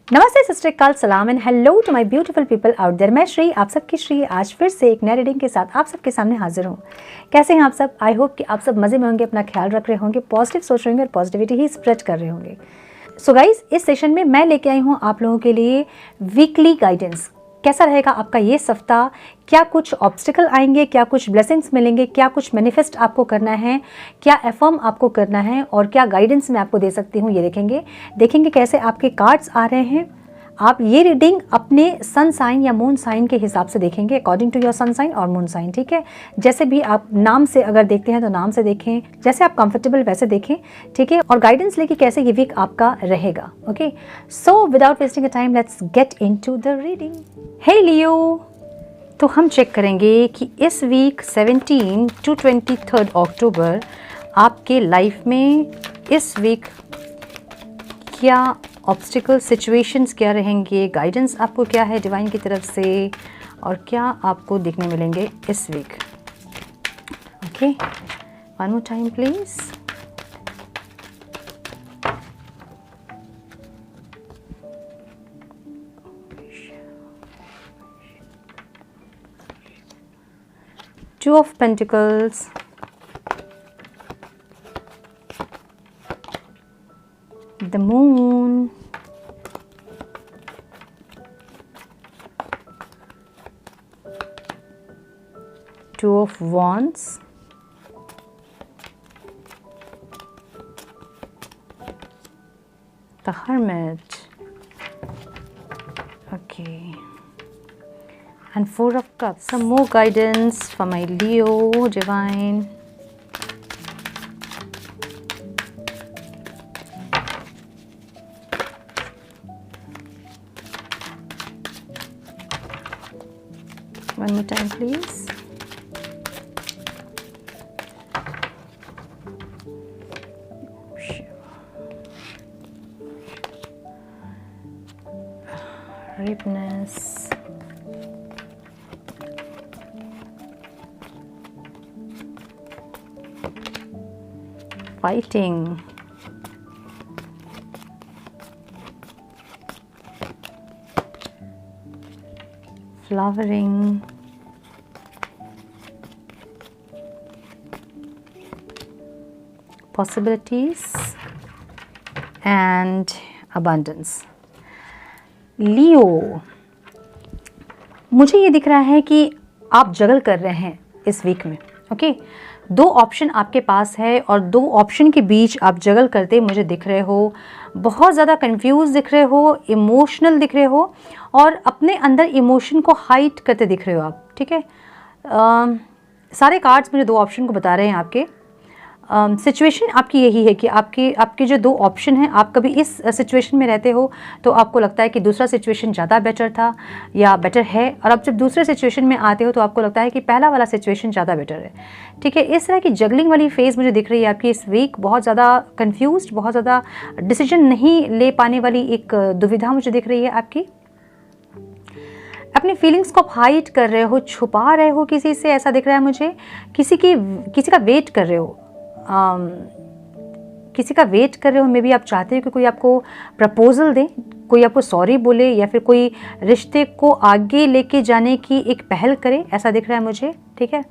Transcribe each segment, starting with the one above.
नमस्ते, सत श्री अकाल, सलाम and hello to my beautiful people out there. मैं श्री, आप सबकी श्री, आज फिर से एक नए रीडिंग के साथ आप सबके सामने हाजिर हूँ। कैसे हैं आप सब? आई होप कि आप सब मज़े में होंगे, अपना ख्याल रख रहे होंगे, पॉजिटिव सोच रहे होंगे और पॉजिटिविटी ही स्प्रेड कर रहे होंगे। सो गाइज, इस सेशन में मैं लेके आई हूँ आप लोगों के लिए वीकली गाइडेंस। कैसा रहेगा आपका ये सप्ताह? क्या कुछ ऑब्स्टिकल आएंगे, क्या कुछ ब्लेसिंग्स मिलेंगे, क्या कुछ मैनिफेस्ट आपको करना है, क्या एफर्म आपको करना है और क्या गाइडेंस मैं आपको दे सकती हूँ, ये देखेंगे कैसे आपके कार्ड्स आ रहे हैं। आप ये रीडिंग अपने सन साइन या मून साइन के हिसाब से देखेंगे, according to your sun sign और मून साइन, ठीक है। जैसे भी आप नाम से अगर देखते हैं तो नाम से देखें, जैसे आप कंफर्टेबल वैसे देखें, ठीक है। और गाइडेंस लेके कैसे ये वीक आपका रहेगा। Okay, so without wasting a time let's get into the reading. Hey Leo, तो हम चेक करेंगे कि इस वीक 17 to 23 अक्टूबर आपके लाइफ में इस वीक क्या ऑब्स्टिकल सिचुएशंस क्या रहेंगे, गाइडेंस आपको क्या है डिवाइन की तरफ से, और क्या आपको देखने मिलेंगे इस week. Okay, one more time please. Two of Pentacles, the Moon, Two of Wands, the Hermit, okay, and Four of Cups. Some more guidance for my Leo divine. One more time please. Ripeness, fighting, flowering, possibilities and abundance. लियो, मुझे ये दिख रहा है कि आप जगल कर रहे हैं इस वीक में। ओके, दो ऑप्शन आपके पास है और दो ऑप्शन के बीच आप जगल करते मुझे दिख रहे हो। बहुत ज़्यादा कंफ्यूज दिख रहे हो, इमोशनल दिख रहे हो और अपने अंदर इमोशन को हाइड करते दिख रहे हो आप, ठीक है। सारे कार्ड्स मुझे दो ऑप्शन को बता रहे हैं आपके। सिचुएशन आपकी यही है कि आपके जो दो ऑप्शन हैं, आप कभी इस सिचुएशन में रहते हो तो आपको लगता है कि दूसरा सिचुएशन ज़्यादा बेटर था या बेटर है, और अब जब दूसरे सिचुएशन में आते हो तो आपको लगता है कि पहला वाला सिचुएशन ज़्यादा बेटर है, ठीक है। इस तरह की जगलिंग वाली फेज़ मुझे दिख रही है आपकी इस वीक। बहुत ज़्यादा कन्फ्यूज्ड, बहुत ज़्यादा डिसीजन नहीं ले पाने वाली एक दुविधा मुझे दिख रही है आपकी। अपनी फीलिंग्स को आप हाइड कर रहे हो, छुपा रहे हो किसी से, ऐसा दिख रहा है मुझे। किसी का वेट कर रहे हो, किसी का वेट कर रहे हो। मे बी आप चाहते हो कि कोई आपको प्रपोजल दे, कोई आपको सॉरी बोले या फिर कोई रिश्ते को आगे लेके जाने की एक पहल करे, ऐसा दिख रहा है मुझे, ठीक है।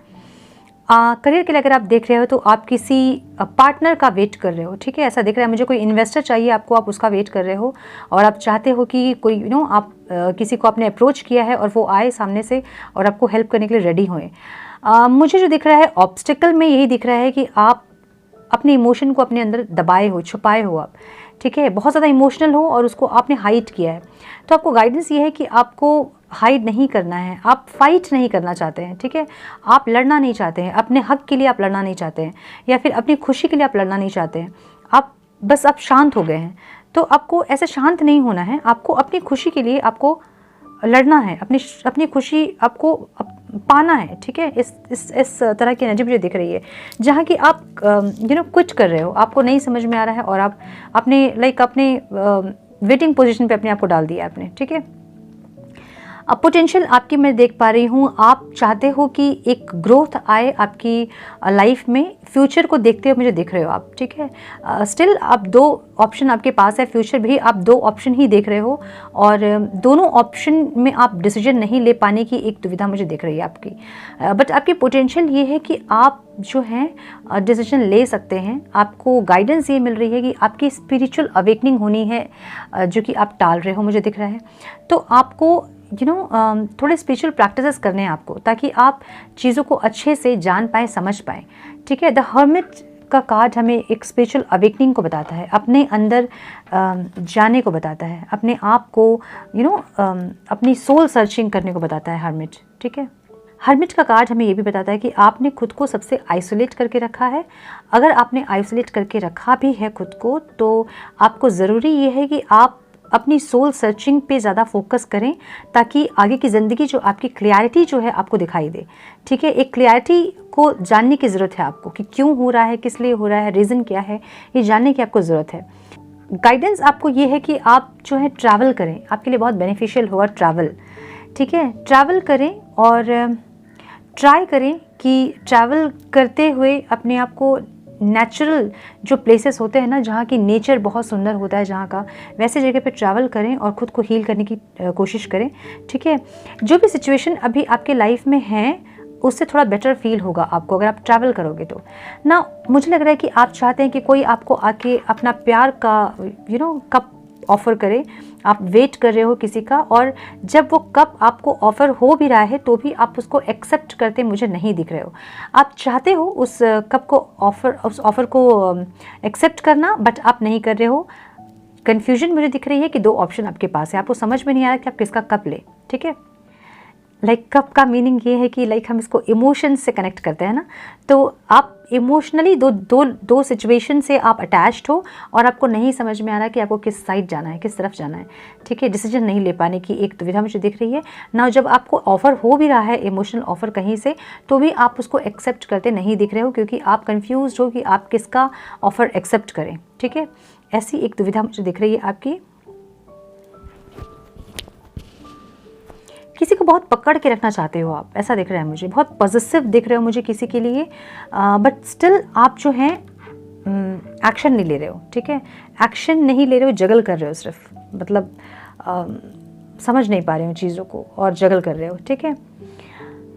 करियर के लिए अगर आप देख रहे हो तो आप किसी पार्टनर का वेट कर रहे हो, ठीक है, ऐसा दिख रहा है मुझे। कोई इन्वेस्टर चाहिए आपको, आप उसका वेट कर रहे हो और आप चाहते हो कि कोई आप किसी को आपने अप्रोच किया है और वो आए सामने से और आपको हेल्प करने के लिए रेडी होए। मुझे जो दिख रहा है ऑब्स्टिकल में यही दिख रहा है कि आप अपने इमोशन को अपने अंदर दबाए हो, छुपाए हो आप, ठीक है। बहुत ज़्यादा इमोशनल हो और उसको आपने हाइड किया है। तो आपको गाइडेंस ये है कि आपको हाइड नहीं करना है, आप फाइट नहीं करना चाहते हैं, ठीक है। आप लड़ना नहीं चाहते हैं, अपने हक के लिए आप लड़ना नहीं चाहते हैं या फिर अपनी खुशी के लिए आप लड़ना नहीं चाहते हैं। आप शांत हो गए हैं। तो आपको ऐसे शांत नहीं होना है, आपको अपनी खुशी के लिए आपको लड़ना है, अपनी खुशी आपको पाना है, ठीक है। इस तरह की एनर्जी मुझे दिख रही है जहाँ कि आप क्विट कर रहे हो, आपको नहीं समझ में आ रहा है और आप अपने वेटिंग पोजीशन पे अपने आप को डाल दिया आपने, ठीक है। अब पोटेंशियल आपकी मैं देख पा रही हूँ, आप चाहते हो कि एक ग्रोथ आए आपकी लाइफ में, फ्यूचर को देखते हुए मुझे दिख रहे हो आप, ठीक है। स्टिल आप दो ऑप्शन आपके पास है, फ्यूचर भी आप दो ऑप्शन ही देख रहे हो, और दोनों ऑप्शन में आप डिसीजन नहीं ले पाने की एक दुविधा मुझे दिख रही है आपकी। बट आपकी पोटेंशियल ये है कि आप जो हैं डिसीजन ले सकते हैं। आपको गाइडेंस ये मिल रही है कि आपकी स्पिरिचुअल अवेकनिंग होनी है, जो कि आप टाल रहे हो मुझे दिख रहा है। तो आपको थोड़े स्पिरिचुअल प्रैक्टिसेस करने हैं आपको, ताकि आप चीज़ों को अच्छे से जान पाएँ, समझ पाएँ, ठीक है। द हर्मिट का कार्ड हमें एक स्पिरिचुअल अवेकनिंग को बताता है, अपने अंदर जाने को बताता है, अपने आप को अपनी सोल सर्चिंग करने को बताता है हर्मिट, ठीक है। हर्मिट का कार्ड हमें ये भी बताता है कि आपने खुद को सबसे आइसोलेट करके रखा है। अगर आपने आइसोलेट करके रखा भी है खुद को, तो आपको ज़रूरी ये है कि आप अपनी सोल सर्चिंग पे ज़्यादा फोकस करें, ताकि आगे की ज़िंदगी जो आपकी क्लैरिटी जो है आपको दिखाई दे, ठीक है। एक क्लैरिटी को जानने की ज़रूरत है आपको, कि क्यों हो रहा है, किस लिए हो रहा है, रीज़न क्या है, ये जानने की आपको ज़रूरत है। गाइडेंस आपको ये है कि आप जो है ट्रैवल करें, आपके लिए बहुत बेनिफिशियल होगा ट्रैवल, ठीक है। ट्रैवल करें और ट्राई करें कि ट्रैवल करते हुए अपने आप को नेचुरल जो प्लेसेस होते हैं ना, जहाँ की नेचर बहुत सुंदर होता है जहाँ का, वैसे जगह पे ट्रैवल करें और ख़ुद को हील करने की कोशिश करें, ठीक है। जो भी सिचुएशन अभी आपके लाइफ में है, उससे थोड़ा बेटर फील होगा आपको अगर आप ट्रैवल करोगे तो ना। मुझे लग रहा है कि आप चाहते हैं कि कोई आपको आके अपना प्यार का कप ऑफ़र करे, आप वेट कर रहे हो किसी का, और जब वो कप आपको ऑफ़र हो भी रहा है तो भी आप उसको एक्सेप्ट करते मुझे नहीं दिख रहे हो। आप चाहते हो उस कप को उस ऑफ़र को एक्सेप्ट करना, बट आप नहीं कर रहे हो। कन्फ्यूजन मुझे दिख रही है कि दो ऑप्शन आपके पास है, आपको समझ में नहीं आ रहा कि आप किसका कप ले, ठीक है। कप का मीनिंग ये है कि हम इसको इमोशन से कनेक्ट करते हैं ना, तो आप इमोशनली दो सिचुएशन से आप अटैच्ड हो, और आपको नहीं समझ में आ रहा कि आपको किस साइड जाना है, किस तरफ जाना है, ठीक है। डिसीजन नहीं ले पाने की एक दुविधा मुझे दिख रही है ना। जब आपको ऑफ़र हो भी रहा है, इमोशनल ऑफ़र कहीं से, तो भी आप उसको एक्सेप्ट करते नहीं दिख रहे हो, क्योंकि आप कन्फ्यूज हो कि आप किसका ऑफ़र एक्सेप्ट करें, ठीक है। ऐसी एक दुविधा मुझे दिख रही है आपकी। किसी को बहुत पकड़ के रखना चाहते हो आप, ऐसा दिख रहा है मुझे, बहुत पॉजिटिव दिख रहे हो मुझे किसी के लिए, बट स्टिल आप जो हैं एक्शन नहीं ले रहे हो, ठीक है। एक्शन नहीं ले रहे हो, जगल कर रहे हो सिर्फ, समझ नहीं पा रहे हो चीज़ों को और जगल कर रहे हो, ठीक है।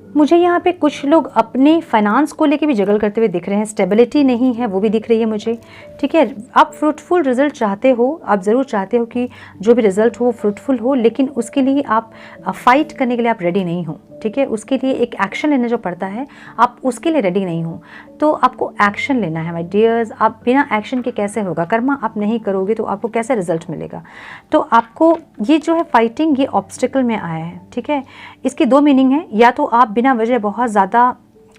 मुझे यहाँ पे कुछ लोग अपने फाइनेंस को लेके भी जगल करते हुए दिख रहे हैं, स्टेबिलिटी नहीं है वो भी दिख रही है मुझे, ठीक है। आप फ्रूटफुल रिजल्ट चाहते हो, आप ज़रूर चाहते हो कि जो भी रिजल्ट हो वो फ्रूटफुल हो, लेकिन उसके लिए आप फाइट करने के लिए आप रेडी नहीं हो, ठीक है। उसके लिए एक एक्शन लेना जो पड़ता है, आप उसके लिए रेडी नहीं हो, तो आपको एक्शन लेना है माय डियर्स। आप बिना एक्शन के कैसे होगा, कर्मा आप नहीं करोगे तो आपको कैसे रिजल्ट मिलेगा। तो आपको ये जो है फाइटिंग, ये ऑब्स्टिकल में आया है, ठीक है। इसकी दो मीनिंग है, या तो आप बिना वजह बहुत ज़्यादा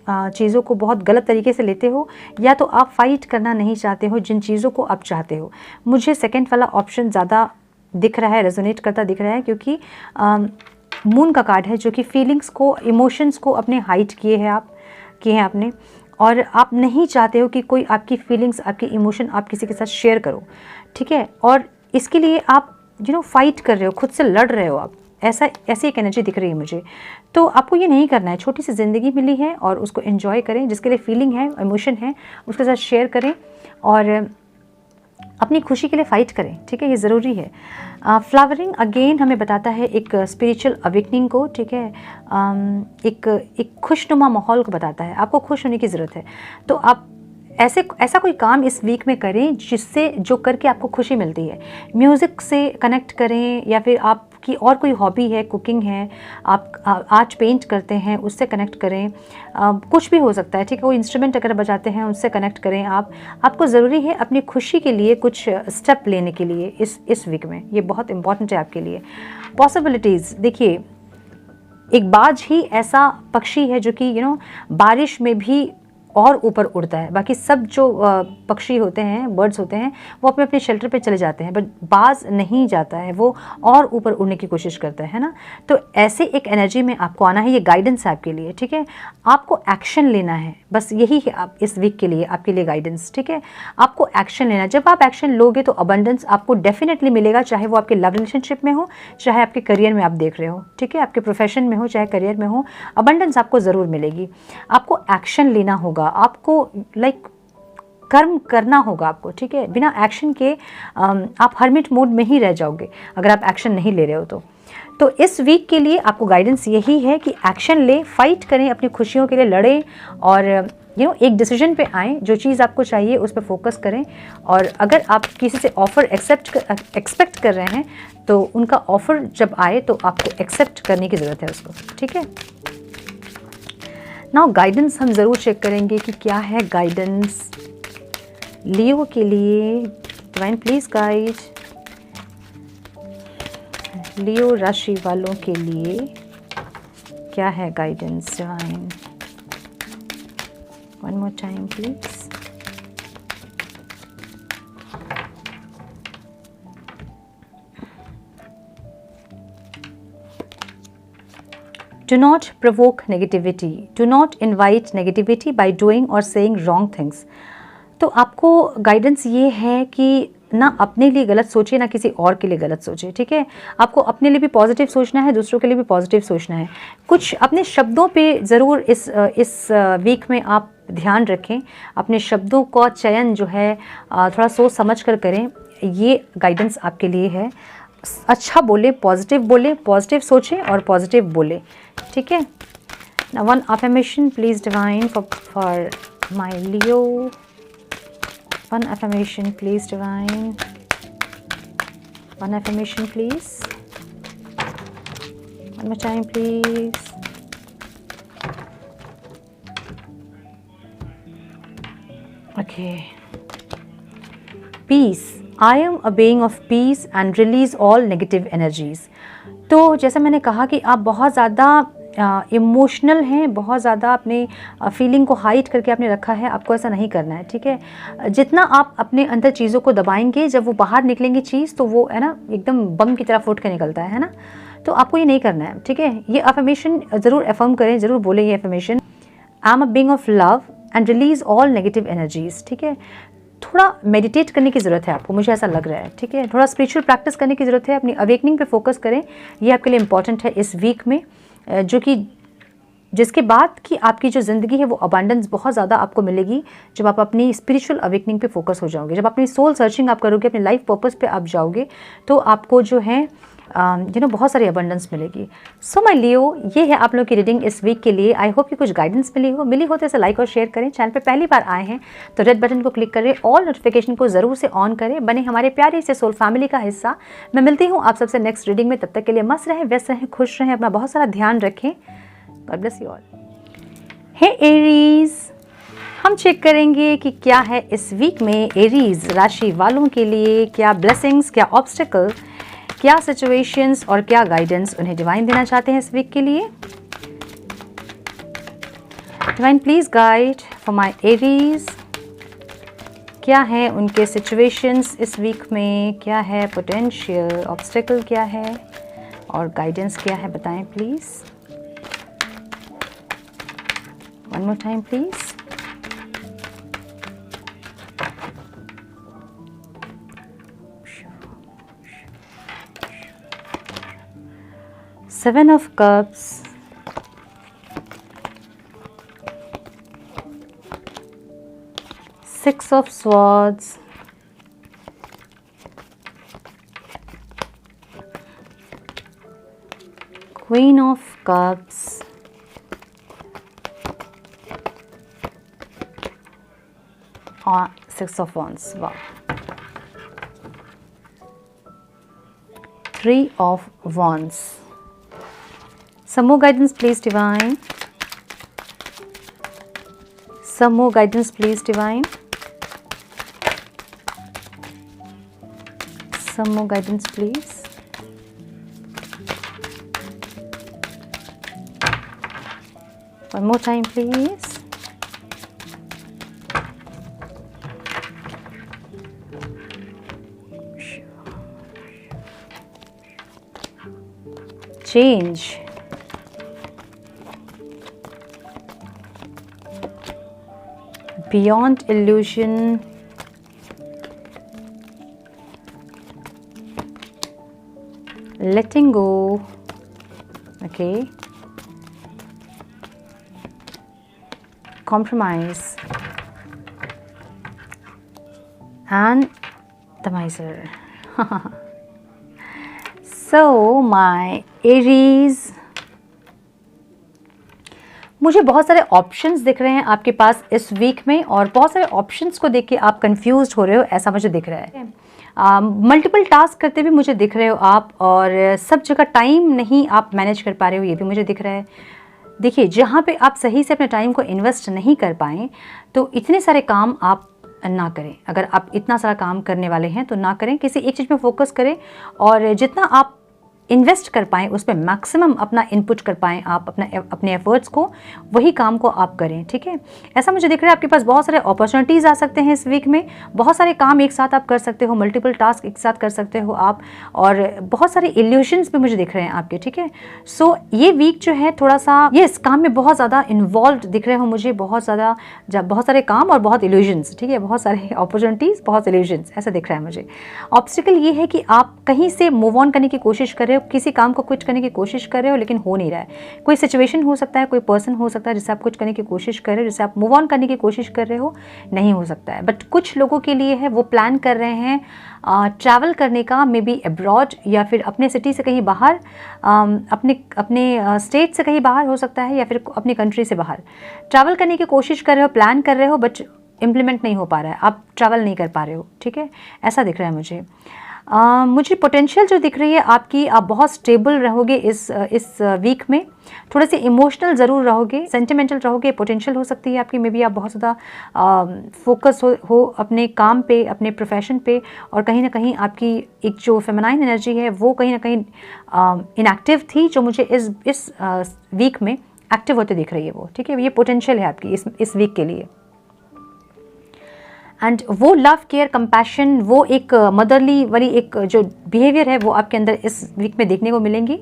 चीज़ों को बहुत गलत तरीके से लेते हो, या तो आप फाइट करना नहीं चाहते हो जिन चीज़ों को आप चाहते हो। मुझे सेकंड वाला ऑप्शन ज़्यादा दिख रहा है, रेजोनेट करता दिख रहा है, क्योंकि मून का कार्ड है जो कि फीलिंग्स को, इमोशंस को अपने हाइड किए हैं आपने, और आप नहीं चाहते हो कि कोई आपकी फीलिंग्स, आपकी इमोशन आप किसी के साथ शेयर करो, ठीक है। और इसके लिए आप फाइट कर रहे हो, खुद से लड़ रहे हो आप, ऐसी एक एनर्जी दिख रही है मुझे। तो आपको ये नहीं करना है, छोटी सी ज़िंदगी मिली है और उसको एंजॉय करें, जिसके लिए फीलिंग है, इमोशन है, उसके साथ शेयर करें और अपनी खुशी के लिए फ़ाइट करें, ठीक है, ये ज़रूरी है। फ्लावरिंग अगेन हमें बताता है एक स्पिरिचुअल अवेकनिंग को, ठीक है, एक खुशनुमा माहौल को बताता है। आपको खुश होने की ज़रूरत है, तो आप ऐसा कोई काम इस वीक में करें जो करके आपको खुशी मिलती है। म्यूज़िक से कनेक्ट करें, या फिर आपकी और कोई हॉबी है, कुकिंग है, आप आर्ट पेंट करते हैं, उससे कनेक्ट करें। कुछ भी हो सकता है, ठीक है, कोई इंस्ट्रूमेंट अगर बजाते हैं उससे कनेक्ट करें। आपको ज़रूरी है अपनी खुशी के लिए कुछ स्टेप लेने के लिए इस वीक में, ये बहुत इंपॉर्टेंट है आपके लिए। पॉसिबिलिटीज़ देखिए, एक बाज ही ऐसा पक्षी है जो कि बारिश में भी और ऊपर उड़ता है। बाकी सब जो पक्षी होते हैं, बर्ड्स होते हैं, वो अपने अपने शेल्टर पे चले जाते हैं, बट बाज नहीं जाता है, वो और ऊपर उड़ने की कोशिश करता है ना। तो ऐसे एक एनर्जी में आपको आना है, ये गाइडेंस है आपके लिए, ठीक है। आपको एक्शन लेना है, बस यही है आप इस वीक के लिए, आपके लिए गाइडेंस, ठीक है। आपको एक्शन लेना है। जब आप एक्शन लोगे तो अबंडेंस आपको डेफिनेटली मिलेगा, चाहे वो आपके लव रिलेशनशिप में हो, चाहे आपके करियर में आप देख रहे हो, ठीक है, आपके प्रोफेशन में हो चाहे करियर में हो, अबंडेंस आपको ज़रूर मिलेगी। आपको एक्शन लेना होगा, आपको कर्म करना होगा आपको, ठीक है। बिना एक्शन के आप हर्मिट मोड में ही रह जाओगे अगर आप एक्शन नहीं ले रहे हो तो इस वीक के लिए आपको गाइडेंस यही है कि एक्शन ले, फाइट करें, अपनी खुशियों के लिए लड़ें और एक डिसीजन पे आएँ, जो चीज़ आपको चाहिए उस पर फोकस करें। और अगर आप किसी से ऑफ़र एक्सपेक्ट कर रहे हैं तो उनका ऑफ़र जब आए तो आपको एक्सेप्ट करने की ज़रूरत है उसको, ठीक है। नाउ गाइडेंस हम ज़रूर चेक करेंगे कि क्या है गाइडेंस लियो के लिए। डिवाइन प्लीज़ गाइड लियो राशि वालों के लिए क्या है guidance divine. One more time please. Do not provoke negativity. Do not invite negativity by doing or saying wrong things. तो आपको गाइडेंस ये है कि ना अपने लिए गलत सोचिए, ना किसी और के लिए गलत सोचिए, ठीक है। आपको अपने लिए भी पॉजिटिव सोचना है, दूसरों के लिए भी पॉजिटिव सोचना है। कुछ अपने शब्दों पे ज़रूर इस वीक में आप ध्यान रखें। अपने शब्दों का चयन जो है थोड़ा सोच समझ कर करें। ये गाइडेंस आपके लिए है। अच्छा बोले, पॉजिटिव सोचें और पॉजिटिव बोले, ठीक है ना। One affirmation please divine for my Leo. One affirmation please divine. One affirmation please. One more time please. Okay. Peace. I am a being of peace and release all negative energies. तो जैसा मैंने कहा कि आप बहुत ज़्यादा emotional हैं, बहुत ज़्यादा अपने फीलिंग को हाइड करके आपने रखा है। आपको ऐसा नहीं करना है, ठीक है। जितना आप अपने अंदर चीज़ों को दबाएंगे, जब वो बाहर निकलेंगी चीज़ तो वो है ना एकदम बम की तरह फूट के निकलता है ना। तो आपको ये नहीं करना है, ठीक है। ये अफर्मेशन ज़रूर अफर्म करें, ज़रूर बोलें ये affirmation. I am a being of love and release all negative energies, ठीक है। थोड़ा मेडिटेट करने की ज़रूरत है आपको, मुझे ऐसा लग रहा है, ठीक है। थोड़ा स्पिरिचुअल प्रैक्टिस करने की ज़रूरत है, अपनी अवेकनिंग पे फोकस करें। ये आपके लिए इंपॉर्टेंट है इस वीक में, जो कि जिसके बाद की आपकी जो ज़िंदगी है वो अबंडेंस बहुत ज़्यादा आपको मिलेगी जब आप अपनी स्पिरिचुअल अवेकनिंग पे फोकस हो जाओगे। जब अपनी सोल सर्चिंग आप करोगे, अपने लाइफ पर्पस पे आप जाओगे तो आपको जो है बहुत सारी अबंडेंस मिलेगी। सो माय लियो, ये है आप लोगों की रीडिंग इस वीक के लिए। आई होप कि कुछ गाइडेंस मिली हो तो इसे लाइक और शेयर करें। चैनल पे पहली बार आए हैं तो रेड बटन को क्लिक करें, ऑल नोटिफिकेशन को ज़रूर से ऑन करें, बने हमारे प्यारे से सोल फैमिली का हिस्सा। मैं मिलती हूँ आप सबसे नेक्स्ट रीडिंग में। तब तक के लिए मस्त रहें, व्यस्त रहें, खुश रहें, अपना बहुत सारा ध्यान रखें। God bless you all. Hey Aries, हम चेक करेंगे कि क्या है इस वीक में एरीज राशि वालों के लिए, क्या ब्लेसिंग्स, क्या ऑब्स्टिकल, क्या सिचुएशंस और क्या गाइडेंस उन्हें डिवाइन देना चाहते हैं इस वीक के लिए। Divine please guide for my Aries. क्या है उनके सिचुएशंस इस वीक में, क्या है पोटेंशियल, ऑब्स्टिकल क्या है और गाइडेंस क्या है, बताएं please. One more time please. Seven of Cups, Six of Swords, Queen of Cups, और Six of Wands. Wow. Three of Wands. Some more guidance please divine. Some more guidance please divine. Some more guidance please. One more time please. change, beyond illusion, letting go, okay, compromise, and the miser. So my Aries, मुझे बहुत सारे options दिख रहे हैं आपके पास इस week में, और बहुत सारे ऑप्शंस को देख के आप कंफ्यूज्ड हो रहे हो, ऐसा मुझे दिख रहा है। मल्टीपल टास्क करते भी मुझे दिख रहे हो आप, और सब जगह टाइम नहीं आप मैनेज कर पा रहे हो, ये भी मुझे दिख रहा है। देखिए, जहाँ पे आप सही से अपने टाइम को इन्वेस्ट नहीं कर पाएँ तो इतने सारे काम आप ना करें। अगर आप इतना सारा काम करने वाले हैं तो ना करें, किसी एक चीज़ में फोकस करें, और जितना आप इन्वेस्ट कर पाएँ उस पर मैक्सिमम अपना इनपुट कर पाएँ आप, अपने एफर्ट्स को, वही काम को आप करें, ठीक है। ऐसा मुझे दिख रहा है आपके पास बहुत सारे अपॉर्चुनिटीज़ आ सकते हैं इस वीक में, बहुत सारे काम एक साथ आप कर सकते हो, मल्टीपल टास्क एक साथ कर सकते हो आप, और बहुत सारे इल्यूशंस भी मुझे दिख रहे हैं आपके, ठीक है। सो ये वीक जो है थोड़ा सा ये इस काम में बहुत ज़्यादा इन्वॉल्व दिख रहे हो मुझे, बहुत ज़्यादा, जब बहुत सारे काम और बहुत इल्यूशंस, ठीक है, बहुत सारे अपॉर्चुनिटीज़, बहुत इल्यूशंस, ऐसा दिख रहा है मुझे। ऑब्स्टिकल ये है कि आप कहीं से मूव ऑन करने की कोशिश कर रहे हो, किसी काम को क्विट करने की कोशिश कर रहे हो, लेकिन हो नहीं रहा है। कोई सिचुएशन हो सकता है, कोई पर्सन हो सकता है जिससे आप क्विट करने की कोशिश कर रहे हो, जिससे आप मूव ऑन करने की कोशिश कर रहे हो, नहीं हो सकता है। बट कुछ लोगों के लिए है, वो प्लान कर रहे हैं ट्रैवल करने का, मे बी अब्रॉड, या फिर अपने सिटी से कहीं बाहर, अपने स्टेट से कहीं बाहर हो सकता है, या फिर अपनी कंट्री से बाहर ट्रैवल करने की कोशिश कर रहे हो, प्लान कर रहे हो, बट इम्प्लीमेंट नहीं हो पा रहा है, आप ट्रैवल नहीं कर पा रहे हो, ठीक है, ऐसा दिख रहा है मुझे। मुझे पोटेंशियल जो दिख रही है आपकी, आप बहुत स्टेबल रहोगे इस वीक में, थोड़े से इमोशनल ज़रूर रहोगे, सेंटिमेंटल रहोगे, पोटेंशियल हो सकती है आपकी, मे बी आप बहुत ज़्यादा फोकस हो अपने काम पे, अपने प्रोफेशन पे, और कहीं ना कहीं आपकी एक जो फेमिनाइन एनर्जी है वो कहीं ना कहीं इनएक्टिव थी, जो मुझे इस वीक में एक्टिव होते दिख रही है वो, ठीक है। ये पोटेंशियल है आपकी इस वीक के लिए। एंड वो लव, केयर, कंपैशन, वो एक मदरली वाली एक जो बिहेवियर है वो आपके अंदर इस वीक में देखने को मिलेंगी।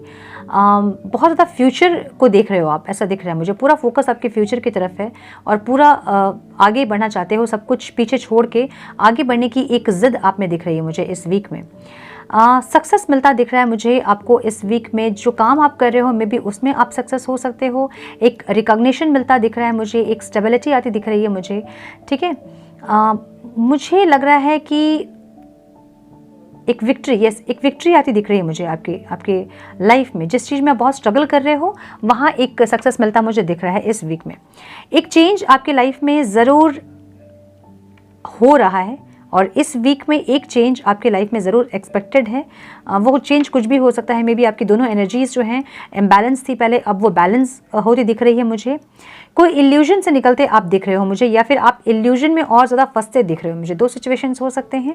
बहुत ज़्यादा फ्यूचर को देख रहे हो आप, ऐसा दिख रहा है मुझे, पूरा फोकस आपके फ्यूचर की तरफ है, और पूरा आगे बढ़ना चाहते हो, सब कुछ पीछे छोड़ के आगे बढ़ने की एक ज़िद आप में दिख रही है मुझे इस वीक में। सक्सेस मिलता दिख रहा है मुझे आपको इस वीक में, जो काम आप कर रहे हो मे बी उसमें आप सक्सेस हो सकते हो, एक रिकॉग्निशन मिलता दिख रहा है मुझे, एक स्टेबिलिटी आती दिख रही है मुझे, ठीक है। मुझे लग रहा है कि एक विक्ट्री, यस, एक विक्ट्री आती दिख रही है मुझे आपके लाइफ में, जिस चीज़ में आप बहुत स्ट्रगल कर रहे हो वहाँ एक सक्सेस मिलता मुझे दिख रहा है इस वीक में। एक चेंज आपके लाइफ में ज़रूर हो रहा है, और इस वीक में एक चेंज आपके लाइफ में ज़रूर एक्सपेक्टेड है। वो चेंज कुछ भी हो सकता है, मे बी आपकी दोनों एनर्जीज़ जो हैं इम्बैलेंस थी पहले, अब वो बैलेंस होती दिख रही है मुझे। कोई इल्यूजन से निकलते आप दिख रहे हो मुझे, या फिर आप इल्यूजन में और ज़्यादा फंसते दिख रहे हो मुझे। दो सिचुएशंस हो सकते हैं,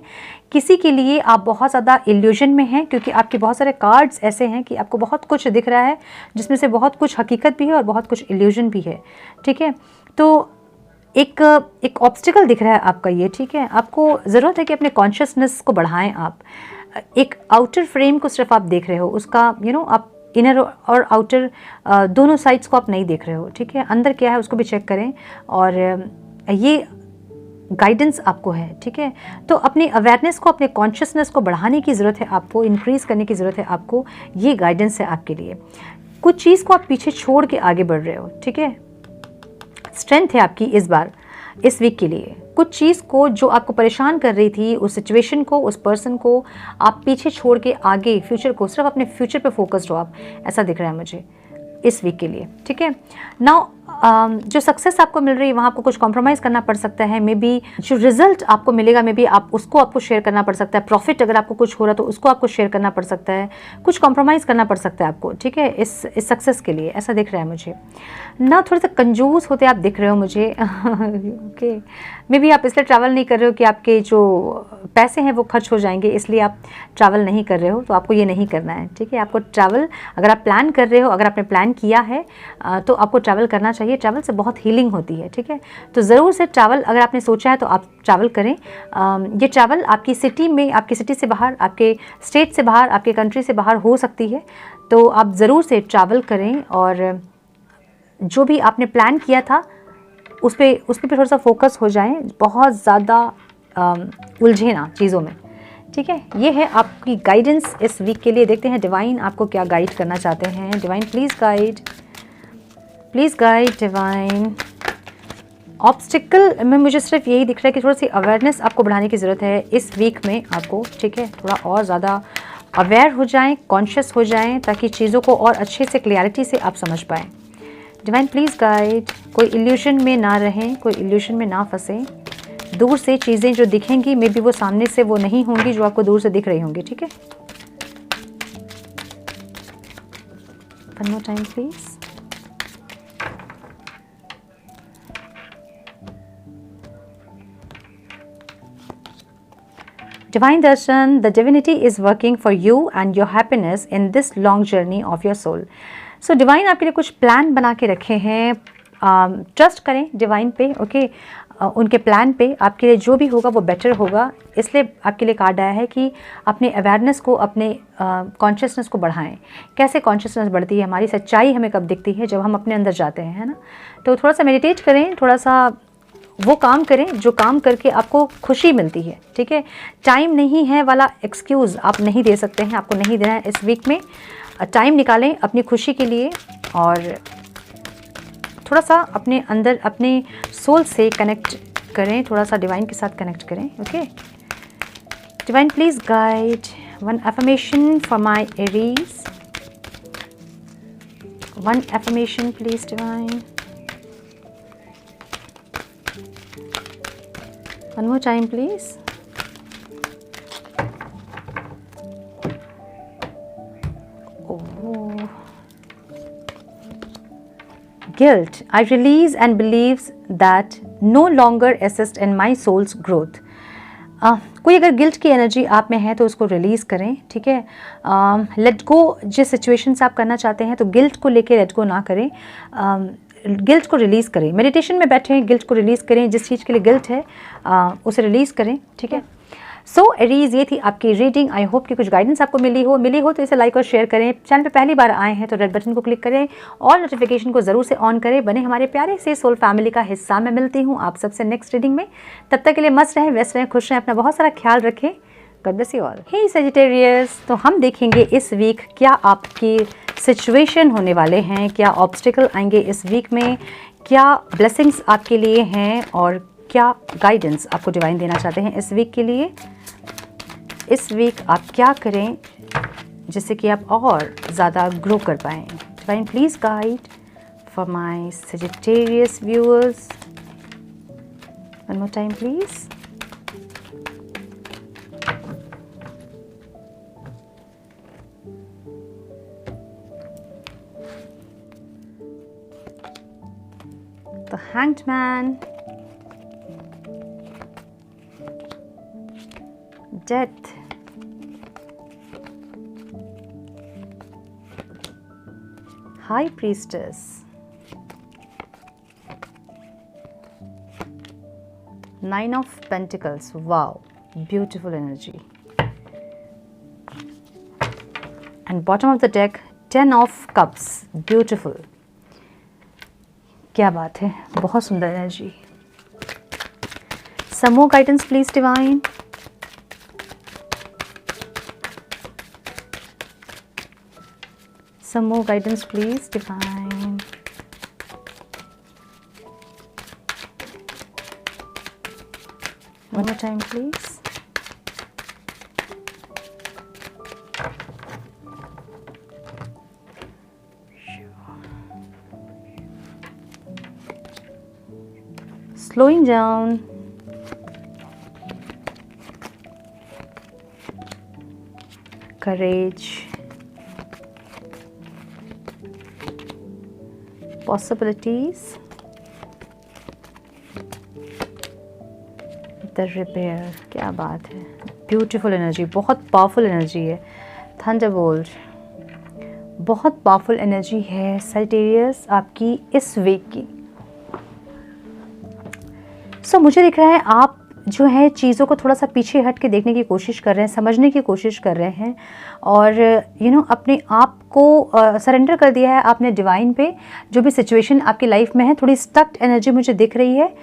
किसी के लिए आप बहुत ज़्यादा इल्यूजन में हैं, क्योंकि आपके बहुत सारे कार्ड्स ऐसे हैं कि आपको बहुत कुछ दिख रहा है, जिसमें से बहुत कुछ हकीकत भी है और बहुत कुछ इल्यूजन भी है, ठीक है। तो एक ऑब्स्टिकल दिख रहा है आपका ये, ठीक है। आपको ज़रूरत है कि अपने कॉन्शियसनेस को बढ़ाएं आप। एक आउटर फ्रेम को सिर्फ आप देख रहे हो, उसका आप इनर और आउटर दोनों साइड्स को आप नहीं देख रहे हो, ठीक है। अंदर क्या है उसको भी चेक करें, और ये गाइडेंस आपको है, ठीक है। तो अपनी अवेयरनेस को, अपने कॉन्शियसनेस को बढ़ाने की ज़रूरत है आपको, इंक्रीज़ करने की ज़रूरत है आपको, ये गाइडेंस है आपके लिए। कुछ चीज़ को आप पीछे छोड़ के आगे बढ़ रहे हो, ठीक है। स्ट्रेंथ है आपकी इस बार, इस वीक के लिए। कुछ चीज़ को जो आपको परेशान कर रही थी, उस सिचुएशन को, उस पर्सन को आप पीछे छोड़ के आगे फ्यूचर को, सिर्फ अपने फ्यूचर पे फोकस्ड हो आप, ऐसा दिख रहा है मुझे इस वीक के लिए, ठीक है। नाउ जो सक्सेस आपको मिल रही है वहाँ आपको कुछ कॉम्प्रोमाइज़ करना पड़ सकता है, मे बी जो रिजल्ट आपको मिलेगा मे बी आपको शेयर करना पड़ सकता है। प्रॉफिट अगर आपको कुछ हो रहा है तो उसको आपको शेयर करना पड़ सकता है, कुछ कॉम्प्रोमाइज़ करना पड़ सकता है आपको, ठीक है, इस सक्सेस के लिए, ऐसा दिख रहा है मुझे ना। थोड़े से कंजूस होते आप दिख रहे हो मुझे ओके, मे बी आप इसलिए ट्रैवल नहीं कर रहे हो कि आपके जो पैसे हैं वो खर्च हो जाएंगे, इसलिए आप ट्रैवल नहीं कर रहे हो, तो आपको ये नहीं करना है, ठीक है। आपको ट्रैवल अगर आप प्लान कर रहे हो, अगर आपने प्लान किया है तो आपको ट्रैवल करना चाहिए। ट्रैवल से बहुत हीलिंग होती है, ठीक है। तो ज़रूर से ट्रैवल अगर आपने सोचा है तो आप ट्रैवल करें। ये ट्रैवल आपकी सिटी में, आपकी सिटी से बाहर, आपके स्टेट से बाहर, आपके कंट्री से बाहर हो सकती है, तो आप ज़रूर से ट्रैवल करें और जो भी आपने प्लान किया था उस पर थोड़ा सा फोकस हो जाए, बहुत ज़्यादा उलझे ना चीज़ों में, ठीक है। ये है आपकी गाइडेंस इस वीक के लिए। देखते हैं डिवाइन आपको क्या गाइड करना चाहते हैं। Divine please guide divine. Obstacle में मुझे सिर्फ यही दिख रहा है कि थोड़ी सी अवेयरनेस आपको बढ़ाने की ज़रूरत है इस वीक में आपको, ठीक है। थोड़ा और ज़्यादा अवेयर हो जाएं, कॉन्शियस हो जाएं, ताकि चीज़ों को और अच्छे से क्लियरिटी से आप समझ पाएँ। Divine please guide. कोई इल्यूशन में ना रहें, कोई इल्यूशन में ना फंसें। दूर से चीज़ें जो दिखेंगी मे बी वो सामने से वो नहीं होंगी जो आपको दूर से दिख रही होंगी, ठीक है। One more time please. Divine Darshan, the divinity is working for you and your happiness in this long journey of your soul. So Divine आपके लिए कुछ प्लान बना के रखे हैं। ट्रस्ट करें डिवाइन पे, ओके। उनके प्लान पे आपके लिए जो भी होगा वो बेटर होगा। इसलिए आपके लिए कार्ड आया है कि अपने अवेयरनेस को, अपने कॉन्शियसनेस को बढ़ाएं। कैसे कॉन्शियसनेस बढ़ती है, हमारी सच्चाई हमें कब दिखती है, जब हम अपने अंदर जाते हैं, है ना। तो थोड़ा सा मेडिटेट करें, थोड़ा सा वो काम करें जो काम करके आपको खुशी मिलती है, ठीक है। टाइम नहीं है वाला एक्सक्यूज़ आप नहीं दे सकते हैं, आपको नहीं देना है इस वीक में। टाइम निकालें अपनी खुशी के लिए और थोड़ा सा अपने अंदर, अपने सोल से कनेक्ट करें, थोड़ा सा डिवाइन के साथ कनेक्ट करें, okay. Divine please guide one affirmation for my Aries. One affirmation please divine. One more time, please. Oh. Guilt. I release and believes that no longer assist in my soul's growth. कोई अगर guilt की energy आप में है तो उसको release करें, ठीक है। लेट गो, जिस सिचुएशन से आप करना चाहते हैं तो गिल्ट को लेके लेट गो ना करें, गिल्ट को रिलीज़ करें। मेडिटेशन में बैठे हैं, गिल्ट को रिलीज़ करें, जिस चीज़ के लिए गिल्ट है उसे रिलीज़ करें, ठीक है। सो एरीज, ये थी आपकी रीडिंग। आई होप कि कुछ गाइडेंस आपको मिली हो तो इसे लाइक और शेयर करें। चैनल पे पहली बार आए हैं तो रेड बटन को क्लिक करें और नोटिफिकेशन को ज़रूर से ऑन करें। बने हमारे प्यारे से सोल फैमिली का हिस्सा। मैं मिलती हूँ आप सबसे नेक्स्ट रीडिंग में। तब तक के लिए मस्त रहें, व्यस्त रहें, खुश रहें, अपना बहुत सारा ख्याल रखें। God bless you all. Hey Sagittarius, तो हम देखेंगे इस वीक क्या आपकी सिचुएशन होने वाले हैं, क्या ऑब्स्टिकल आएंगे इस वीक में, क्या ब्लेसिंग्स आपके लिए हैं और क्या गाइडेंस आपको डिवाइन देना चाहते हैं इस वीक के लिए। इस वीक आप क्या करें जिससे कि आप और ज़्यादा ग्रो कर पाएँ। Divine please guide for my Sagittarius viewers. One more time please. The Hanged Man, Death, High Priestess, Nine of Pentacles. Wow, beautiful energy. And bottom of the deck, Ten of Cups. Beautiful. क्या बात है, बहुत सुंदर energy. Some more guidance please divine. Some more guidance please divine. One more time please. Slowing down, courage, possibilities, the repair. क्या बात है, beautiful energy, बहुत powerful energy है। थंडरबोल्ट, बहुत पावरफुल एनर्जी है सजिटेरियस आपकी इस वीक की। सो मुझे दिख रहा है आप जो है चीज़ों को थोड़ा सा पीछे हट के देखने की कोशिश कर रहे हैं, समझने की कोशिश कर रहे हैं, और अपने आप को सरेंडर कर दिया है आपने डिवाइन पे। जो भी सिचुएशन आपकी लाइफ में है, थोड़ी स्टक्ड एनर्जी मुझे दिख रही है।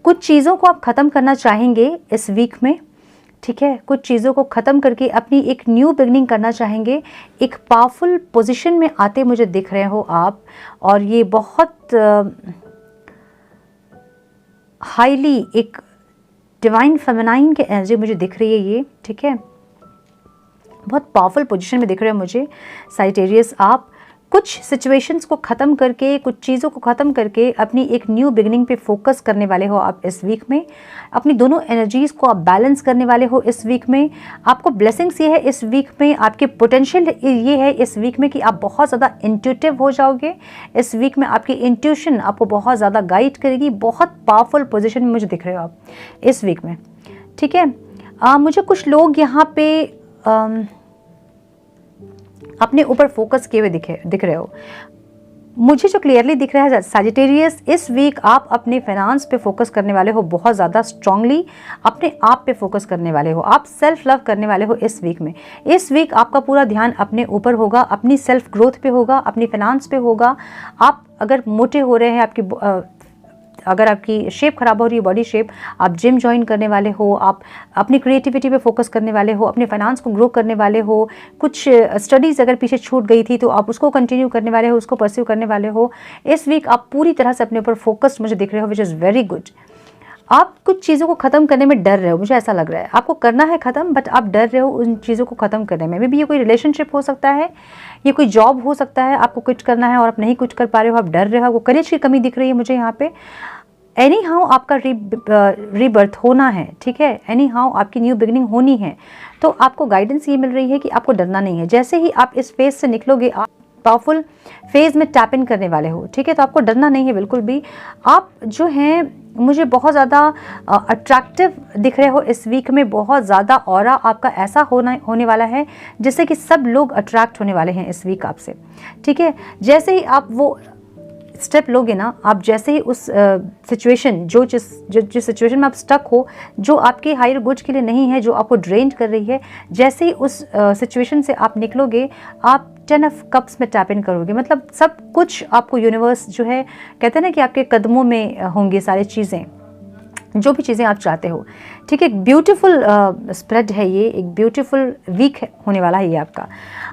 कुछ चीज़ों को आप ख़त्म करना चाहेंगे इस वीक में, ठीक है। कुछ चीज़ों को ख़त्म करके अपनी एक न्यू बिगनिंग करना चाहेंगे। एक पावरफुल पोजीशन में आते मुझे दिख रहे हो आप, और ये बहुत हाईली एक डिवाइन फेमिनाइन की एनर्जी मुझे दिख रही है ये, ठीक है। बहुत पावरफुल पोजीशन में दिख रहे हो मुझे साजिटेरियस आप। कुछ सिचुएशंस को ख़त्म करके, कुछ चीज़ों को ख़त्म करके अपनी एक न्यू बिगनिंग पे फोकस करने वाले हो आप इस वीक में। अपनी दोनों एनर्जीज़ को आप बैलेंस करने वाले हो इस वीक में। आपको ब्लेसिंग्स ये है इस वीक में, आपके पोटेंशियल ये है इस वीक में कि आप बहुत ज़्यादा इंट्यूटिव हो जाओगे। इस वीक में आपकी इंट्यूशन आपको बहुत ज़्यादा गाइड करेगी। बहुत पावरफुल पोजिशन में मुझे दिख रहे हो आप इस वीक में, ठीक है। मुझे कुछ लोग यहाँ पे अपने ऊपर फोकस किए हुए दिख रहे हो। मुझे जो क्लियरली दिख रहा है सजिटेरियस, इस वीक आप अपने फाइनेंस पे फोकस करने वाले हो, बहुत ज़्यादा स्ट्रांगली अपने आप पे फोकस करने वाले हो। आप सेल्फ लव करने वाले हो इस वीक में। इस वीक आपका पूरा ध्यान अपने ऊपर होगा, अपनी सेल्फ ग्रोथ पे होगा, अपनी फाइनेंस पे होगा। आप अगर मोटे हो रहे हैं, अगर आपकी शेप खराब हो रही है, बॉडी शेप, आप जिम ज्वाइन करने वाले हो। आप अपनी क्रिएटिविटी पे फोकस करने वाले हो, अपने फाइनेंस को ग्रो करने वाले हो। कुछ स्टडीज़ अगर पीछे छूट गई थी तो आप उसको कंटिन्यू करने वाले हो, उसको परस्यू करने वाले हो। इस वीक आप पूरी तरह से अपने ऊपर फोकस्ड मुझे दिख रहे हो, विच इज़ वेरी गुड। आप कुछ चीज़ों को ख़त्म करने में डर रहे हो, मुझे ऐसा लग रहा है। आपको करना है ख़त्म, बट आप डर रहे हो उन चीज़ों को ख़त्म करने में। मे बी ये कोई रिलेशनशिप हो सकता है, ये कोई जॉब हो सकता है, आपको क्विट करना है और आप नहीं क्विट कर पा रहे हो, आप डर रहे हो, आपको करेज की कमी दिख रही है मुझे यहाँ पे। एनी हाउ आपका रीबर्थ होना है, ठीक है। एनी हाउ आपकी न्यू बिगनिंग होनी है। तो आपको गाइडेंस ये मिल रही है कि आपको डरना नहीं है। जैसे ही आप इस फेज से निकलोगे, आप पावरफुल फेज में टैप इन करने वाले हो, ठीक है। तो आपको डरना नहीं है बिल्कुल भी। आप जो हैं मुझे बहुत ज़्यादा अट्रैक्टिव दिख रहे हो इस वीक में। बहुत ज़्यादा ऑरा आपका ऐसा होने वाला है जिससे कि सब लोग अट्रैक्ट होने वाले हैं इस वीक आपसे, ठीक है। जैसे ही आप वो स्टेप लोगे ना, आप जैसे ही उस सिचुएशन जिस सिचुएशन में आप स्टक हो, जो आपके हायर गुड्स के लिए नहीं है, जो आपको ड्रेन कर रही है, जैसे ही उस सिचुएशन से आप निकलोगे, आप 10 ऑफ कप्स में टैप इन करोगे। मतलब सब कुछ आपको यूनिवर्स जो है, कहते हैं ना कि आपके कदमों में होंगी सारी चीज़ें, जो भी चीज़ें आप चाहते हो, ठीक है। एक ब्यूटीफुल स्प्रेड है ये, एक ब्यूटीफुल वीक होने वाला है ये आपका।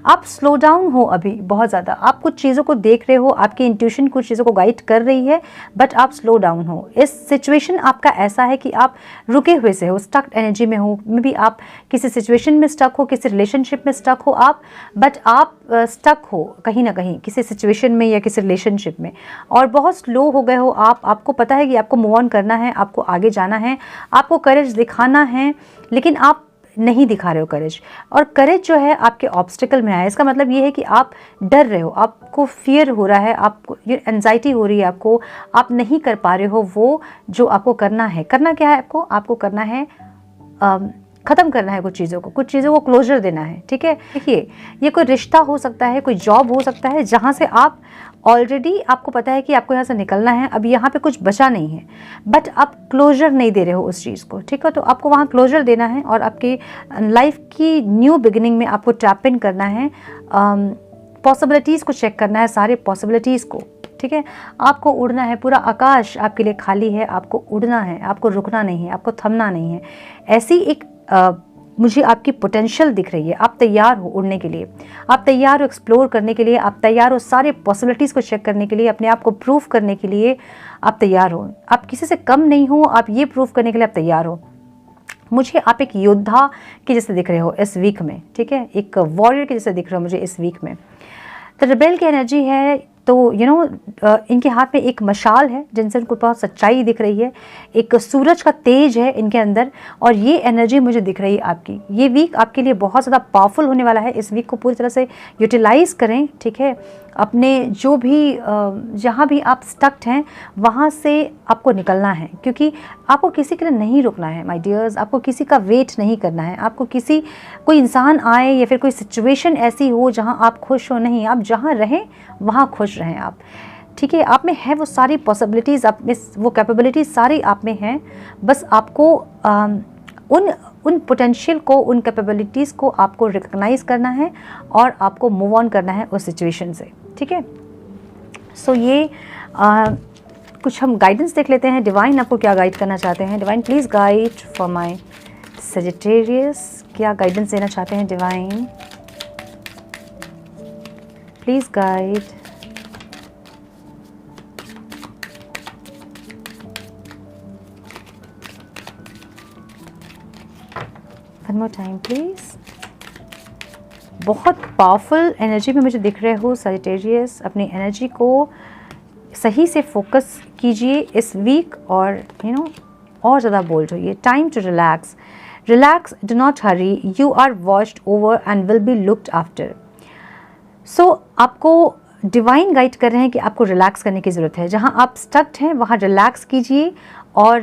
आप स्लो डाउन हो अभी बहुत ज़्यादा, आप कुछ चीज़ों को देख रहे हो, आपकी इंट्यूशन कुछ चीज़ों को गाइड कर रही है, बट आप स्लो डाउन हो। इस सिचुएशन आपका ऐसा है कि आप रुके हुए से हो, स्टक एनर्जी में हो। मे बी आप किसी सिचुएशन में स्टक हो, किसी रिलेशनशिप में स्टक हो आप, बट आप स्टक हो कहीं ना कहीं किसी सिचुएशन में या किसी रिलेशनशिप में, और बहुत स्लो हो गए हो आप। आपको पता है कि आपको मूव ऑन करना है, आपको आगे जाना है, आपको करेज दिखाना है, लेकिन आप नहीं दिखा रहे हो करेज। और करेज जो है आपके ऑब्स्टिकल में आया। इसका मतलब ये है कि आप डर रहे हो, आपको फियर हो रहा है, आपको ये एंजाइटी हो रही है, आपको आप नहीं कर पा रहे हो वो जो आपको करना है। करना क्या है आपको करना है ख़त्म करना है कुछ चीज़ों को क्लोजर देना है, ठीक है। देखिए, ये कोई रिश्ता हो सकता है, कोई जॉब हो सकता है, जहाँ से आप ऑलरेडी आपको पता है कि आपको यहाँ से निकलना है, अब यहाँ पे कुछ बचा नहीं है, बट आप क्लोजर नहीं दे रहे हो उस चीज़ को, ठीक है। तो आपको वहाँ क्लोजर देना है और आपकी लाइफ की न्यू बिगिनिंग में आपको टैप इन करना है, पॉसिबिलिटीज़ को चेक करना है, सारे पॉसिबिलिटीज़ को, ठीक है। आपको उड़ना है, पूरा आकाश आपके लिए खाली है, आपको उड़ना है, आपको रुकना नहीं है, आपको थमना नहीं है। ऐसी एक मुझे आपकी पोटेंशियल दिख रही है। आप तैयार हो उड़ने के लिए, आप तैयार हो एक्सप्लोर करने के लिए, आप तैयार हो सारे पॉसिबिलिटीज़ को चेक करने के लिए, अपने आप को प्रूव करने के लिए आप तैयार हो। आप किसी से कम नहीं हो, आप ये प्रूव करने के लिए आप तैयार हो। मुझे आप एक योद्धा के जैसे दिख रहे हो इस वीक में, ठीक है। एक वॉरियर के जैसे दिख रहे हो मुझे इस वीक में। तो रिबेल की एनर्जी है, तो इनके हाथ में एक मशाल है जिनसे उनको बहुत सच्चाई दिख रही है, एक सूरज का तेज है इनके अंदर, और ये एनर्जी मुझे दिख रही है आपकी। ये वीक आपके लिए बहुत ज़्यादा पावरफुल होने वाला है। इस वीक को पूरी तरह से यूटिलाइज़ करें, ठीक है। अपने जो भी जहाँ भी आप स्टक्ड हैं वहाँ से आपको निकलना है, क्योंकि आपको किसी के लिए नहीं रुकना है माय डियर्स। आपको किसी का वेट नहीं करना है, आपको कोई इंसान आए या फिर कोई सिचुएशन ऐसी हो जहाँ आप खुश हो, नहीं, आप जहाँ रहें वहाँ खुश रहें आप। ठीक है, आप में है वो सारी पॉसिबिलिटीज़, आप में वो कैपेबिलिटीज़ सारी आप में हैं, बस आपको उन पोटेंशियल को, उन कैपेबिलिटीज़ को आपको रिकग्नाइज़ करना है और आपको मूव ऑन करना है उस सिचुएशन से, ठीक है। सो ये कुछ हम गाइडेंस देख लेते हैं, डिवाइन आपको क्या गाइड करना चाहते हैं। Divine please guide for my Sagittarius, क्या गाइडेंस देना चाहते हैं divine, please guide. One more time please. बहुत पावरफुल एनर्जी में मुझे दिख रहे हो सजिटेरियस, अपनी एनर्जी को सही से फोकस कीजिए इस वीक और और ज़्यादा बोल्ड होइए। Time to relax, relax, do not hurry, you are watched over and will be looked after. So आपको डिवाइन गाइड कर रहे हैं कि आपको रिलैक्स करने की ज़रूरत है। जहाँ आप स्टक्ड हैं वहाँ रिलैक्स कीजिए, और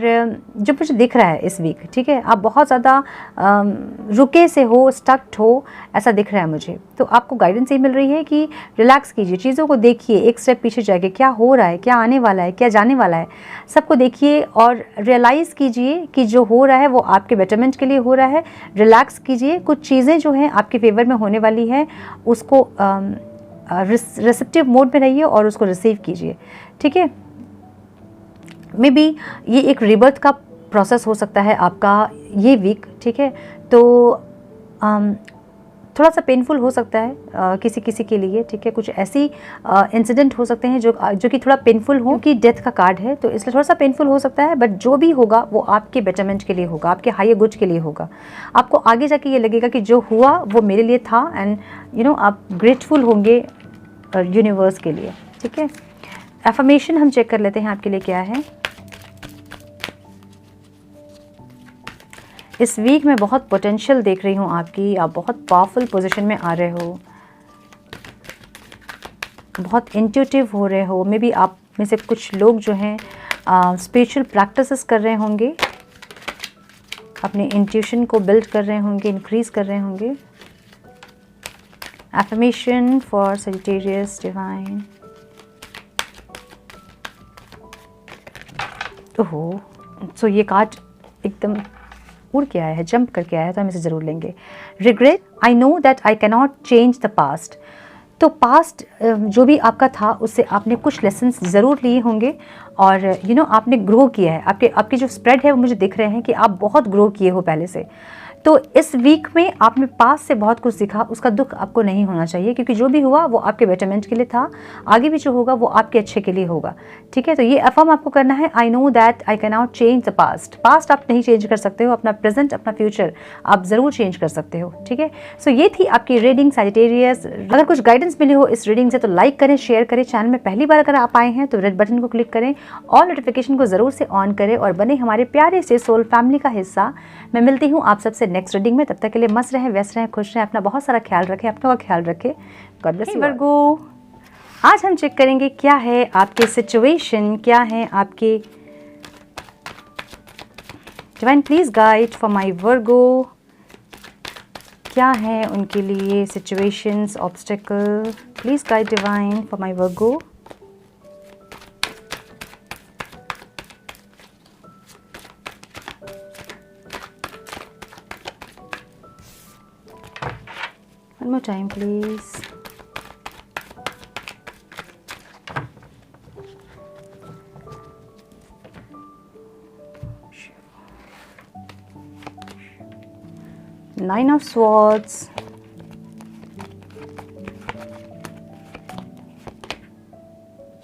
जो मुझे दिख रहा है इस वीक, ठीक है, आप बहुत ज़्यादा रुके से हो, स्टक्ड हो, ऐसा दिख रहा है मुझे। तो आपको गाइडेंस ये मिल रही है कि रिलैक्स कीजिए, चीज़ों को देखिए, एक स्टेप पीछे जाके क्या हो रहा है, क्या आने वाला है, क्या जाने वाला है, सबको देखिए और रियलाइज़ कीजिए कि जो हो रहा है वो आपके बेटरमेंट के लिए हो रहा है। रिलैक्स कीजिए, कुछ चीज़ें जो हैं आपके फेवर में होने वाली हैं, उसको रिसेप्टिव मोड में रहिए और उसको रिसीव कीजिए, ठीक है। मे बी ये एक रिबर्थ का प्रोसेस हो सकता है आपका ये वीक, ठीक है। तो थोड़ा सा पेनफुल हो सकता है किसी किसी के लिए, ठीक है। कुछ ऐसी इंसिडेंट हो सकते हैं जो कि थोड़ा पेनफुल हो, कि डेथ का कार्ड है तो इसलिए थोड़ा सा पेनफुल हो सकता है, बट जो भी होगा वो आपके बेटरमेंट के लिए होगा, आपके हायर गुड के लिए होगा। आपको आगे जाके ये लगेगा कि जो हुआ वो मेरे लिए था, एंड आप ग्रेटफुल होंगे यूनिवर्स के लिए, ठीक है। एफर्मेशन हम चेक कर लेते हैं आपके लिए क्या है। इस वीक में बहुत पोटेंशियल देख रही हूँ आपकी, आप बहुत पावरफुल पोजीशन में आ रहे हो, बहुत इंट्यूटिव हो रहे हो। मे बी आप में से कुछ लोग जो हैं स्पिरिचुअल प्रैक्टिसेस कर रहे होंगे, अपने इंट्यूशन को बिल्ड कर रहे होंगे, इंक्रीज कर रहे होंगे। Affirmation for Sagittarius divine. ओहो, सो ये कार्ड एकदम उड़ के आया है, जंप करके आया है, तो हम इसे ज़रूर लेंगे। Regret, I know that I can not change the past. तो पास्ट जो भी आपका था उससे आपने कुछ लेसन्स ज़रूर लिए होंगे, और आपने ग्रो किया है। आपके जो स्प्रेड है वो मुझे दिख रहे हैं कि आप बहुत ग्रो किए हो पहले से। तो इस वीक में आपने पास से बहुत कुछ सीखा, उसका दुख आपको नहीं होना चाहिए, क्योंकि जो भी हुआ वो आपके बेटरमेंट के लिए था, आगे भी जो होगा वो आपके अच्छे के लिए होगा, ठीक है। तो ये अफर्म आपको करना है, I know that I can not change the past. Past आप नहीं चेंज कर सकते हो, अपना प्रेजेंट, अपना फ्यूचर आप ज़रूर चेंज कर सकते हो, ठीक है। सो ये थी आपकी रीडिंग सजिटेरियस। अगर कुछ गाइडेंस मिली हो इस रीडिंग से तो लाइक करें, शेयर करें। चैनल में पहली बार अगर आप आए हैं तो रेड बटन को क्लिक करें, ऑल नोटिफिकेशन को ज़रूर से ऑन करें और बने हमारे प्यारे से सोल फैमिली का हिस्सा। मैं मिलती हूँ आप सबसे नेक्स्ट रीडिंग में, तब तक के लिए मस्त रहें, व्यस्त रहें, खुश रहें, अपना बहुत सारा ख्याल रखें, अपनों का ख्याल रखें। गॉड ब्लेस यू वर्गो। आज हम चेक करेंगे क्या है आपके सिचुएशन, क्या है आपके। Divine please guide for my Virgo, क्या है उनके लिए situations, obstacle. Please guide divine for my Virgo. One more time, please. Nine of Swords.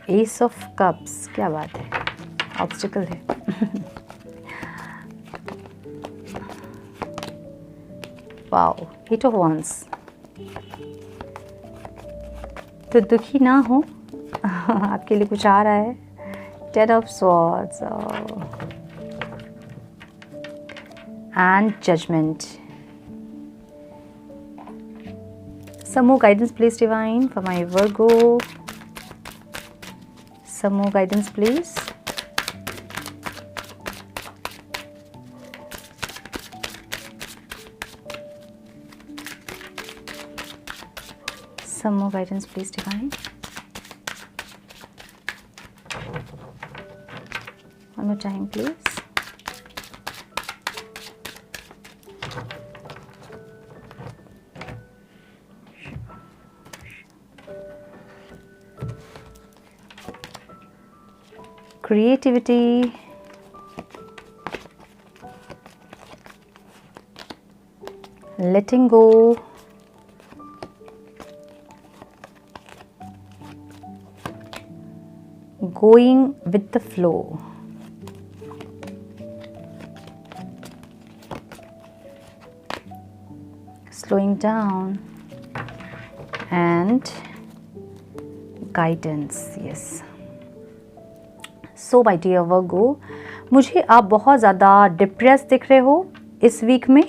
Ace of Cups. क्या बात है, ऑब्स्टिकल है। Wow, Eight of Wands. तो दुखी ना हो, आपके लिए कुछ आ रहा है। Ten of Swords and Judgment. Some more guidance please divine for my Virgo. Some more guidance please. Some more guidance please divine. Time please. Creativity, letting go, going with the flow, slowing down, and guidance. Yes. So my dear Virgo, मुझे आप बहुत ज़्यादा depress दिख रहे हो इस week में,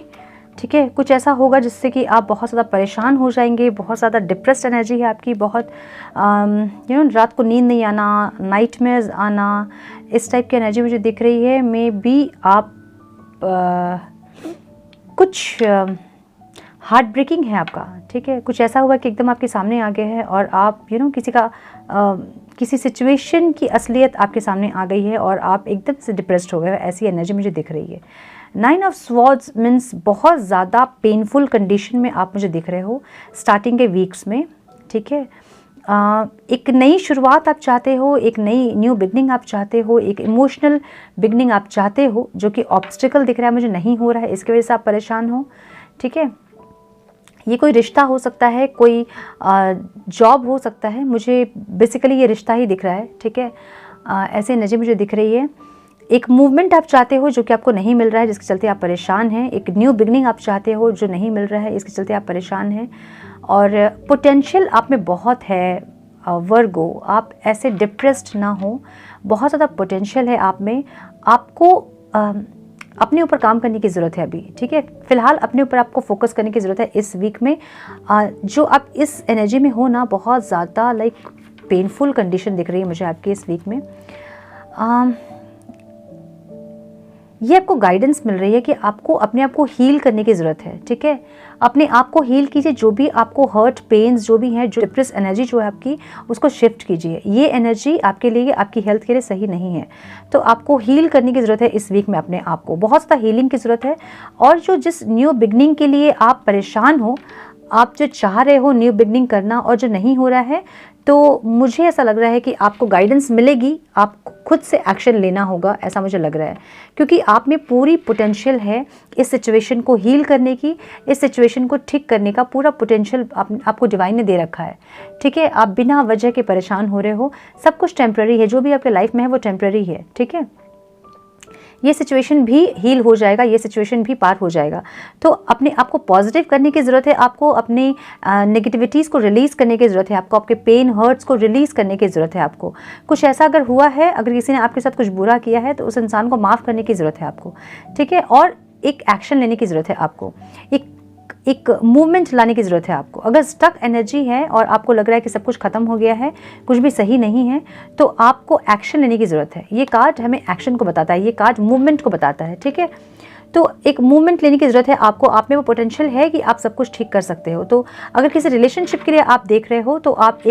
ठीक है। कुछ ऐसा होगा जिससे कि आप बहुत ज़्यादा परेशान हो जाएंगे, बहुत ज़्यादा डिप्रेस्ड एनर्जी है आपकी, बहुत रात को नींद नहीं आना, नाइटमेयर्स आना, इस टाइप की एनर्जी मुझे दिख रही है। मे बी आप कुछ हार्ट ब्रेकिंग है आपका, ठीक है। कुछ ऐसा हुआ कि एकदम आपके सामने आ गया है और आप किसी सिचुएशन की असलियत आपके सामने आ गई है और आप एकदम से डिप्रेस्ड हो गए हो, ऐसी एनर्जी मुझे दिख रही है। 9 ऑफ स्वॉर्ड्स मीन्स बहुत ज़्यादा पेनफुल कंडीशन में आप मुझे दिख रहे हो स्टार्टिंग के वीक्स में, ठीक है। एक नई शुरुआत आप चाहते हो, एक नई न्यू बिगनिंग आप चाहते हो, एक इमोशनल बिगनिंग आप चाहते हो, जो कि ऑब्स्टिकल दिख रहा है मुझे नहीं हो रहा है, इसकी वजह से आप परेशान हो, ठीक है। ये कोई रिश्ता हो सकता है, कोई जॉब हो सकता है, मुझे बेसिकली ये रिश्ता ही दिख रहा है, ठीक है। ऐसी एनर्जी मुझे दिख रही है। एक मूवमेंट आप चाहते हो जो कि आपको नहीं मिल रहा है, जिसके चलते आप परेशान हैं। एक न्यू बिगनिंग आप चाहते हो जो नहीं मिल रहा है, इसके चलते आप परेशान हैं। और पोटेंशियल आप में बहुत है वर्गो, आप ऐसे डिप्रेस्ड ना हो, बहुत ज़्यादा पोटेंशियल है आप में। आपको अपने ऊपर काम करने की ज़रूरत है अभी, ठीक है। फिलहाल अपने ऊपर आपको फोकस करने की ज़रूरत है इस वीक में। जो आप इस एनर्जी में हो ना, बहुत ज़्यादा पेनफुल कंडीशन दिख रही है मुझे आपकी इस वीक में। ये आपको गाइडेंस मिल रही है कि आपको अपने आप को हील करने की ज़रूरत है, ठीक है। अपने आप को हील कीजिए, जो भी आपको हर्ट पेन्स जो भी हैं, जो डिप्रेस एनर्जी जो है आपकी, उसको शिफ्ट कीजिए। ये एनर्जी आपके लिए, आपकी हेल्थ के लिए सही नहीं है, तो आपको हील करने की ज़रूरत है इस वीक में। अपने आप को बहुत ज़्यादा हीलिंग की ज़रूरत है। और जिस न्यू बिगनिंग के लिए आप परेशान हो, आप जो चाह रहे हो न्यू बिगनिंग करना और जो नहीं हो रहा है, तो मुझे ऐसा लग रहा है कि आपको गाइडेंस मिलेगी, आपको खुद से एक्शन लेना होगा, ऐसा मुझे लग रहा है। क्योंकि आप में पूरी पोटेंशियल है इस सिचुएशन को हील करने की, इस सिचुएशन को ठीक करने का पूरा पोटेंशियल आपको डिवाइन ने दे रखा है, ठीक है। आप बिना वजह के परेशान हो रहे हो, सब कुछ टेम्प्रेरी है, जो भी आपके लाइफ में है वो टेम्प्रेरी है, ठीक है। ये सिचुएशन भी हील हो जाएगा, ये सिचुएशन भी पार हो जाएगा। तो अपने आप को पॉजिटिव करने की ज़रूरत है, आपको अपनी नेगेटिविटीज़ को रिलीज़ करने की ज़रूरत है, आपको आपके पेन हर्ट्स को रिलीज़ करने की ज़रूरत है। आपको कुछ ऐसा अगर हुआ है, अगर किसी ने आपके साथ कुछ बुरा किया है, तो उस इंसान को माफ़ करने की ज़रूरत है आपको, ठीक है। और एक एक्शन लेने की ज़रूरत है आपको, एक मूवमेंट लाने की ज़रूरत है आपको। अगर स्टक एनर्जी है और आपको लग रहा है कि सब कुछ ख़त्म हो गया है, कुछ भी सही नहीं है, तो आपको एक्शन लेने की ज़रूरत है। ये कार्ड हमें एक्शन को बताता है, ये कार्ड मूवमेंट को बताता है, ठीक है। तो एक मूवमेंट लेने की ज़रूरत है आपको। आप में वो पोटेंशियल है कि आप सब कुछ ठीक कर सकते हो। तो अगर किसी रिलेशनशिप के लिए आप देख रहे हो, तो आप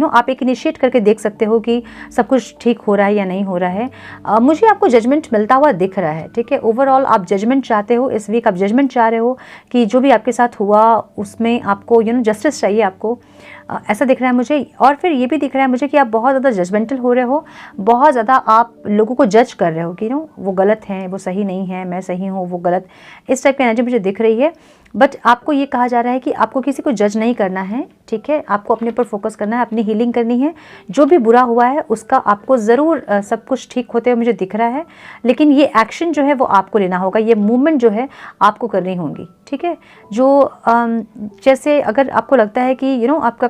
आप एक इनिशिएट करके देख सकते हो कि सब कुछ ठीक हो रहा है या नहीं हो रहा है। मुझे आपको जजमेंट मिलता हुआ दिख रहा है, ठीक है। ओवरऑल आप जजमेंट चाहते हो इस वीक, आप जजमेंट चाह रहे हो कि जो भी आपके साथ हुआ उसमें आपको जस्टिस चाहिए आपको, ऐसा दिख रहा है मुझे। और फिर ये भी दिख रहा है मुझे कि आप बहुत ज़्यादा जजमेंटल हो रहे हो, बहुत ज़्यादा आप लोगों को जज कर रहे हो कि वो गलत हैं, वो सही नहीं है, मैं सही हूँ, वो गलत, इस टाइप की एनर्जी मुझे दिख रही है। बट आपको ये कहा जा रहा है कि आपको किसी को जज नहीं करना है, ठीक है। आपको अपने ऊपर फोकस करना है, अपनी हीलिंग करनी है। जो भी बुरा हुआ है उसका आपको ज़रूर सब कुछ ठीक होते हुए मुझे दिख रहा है, लेकिन ये एक्शन जो है वो आपको लेना होगा, ये मूवमेंट जो है आपको करनी होगी, ठीक है। जो जैसे अगर आपको लगता है कि आपका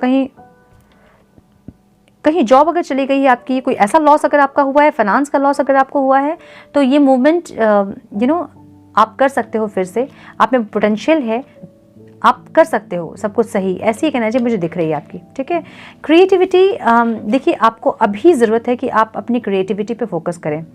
कहीं जॉब अगर चली गई है आपकी, कोई ऐसा लॉस अगर आपका हुआ है, फाइनेंस का लॉस अगर आपको हुआ है, तो ये मूवमेंट आप कर सकते हो फिर से। आप में पोटेंशियल है, आप कर सकते हो सब कुछ सही, ऐसी एक एनर्जी मुझे दिख रही है आपकी, ठीक है। क्रिएटिविटी, देखिए आपको अभी ज़रूरत है कि आप अपनी क्रिएटिविटी पे फोकस करें।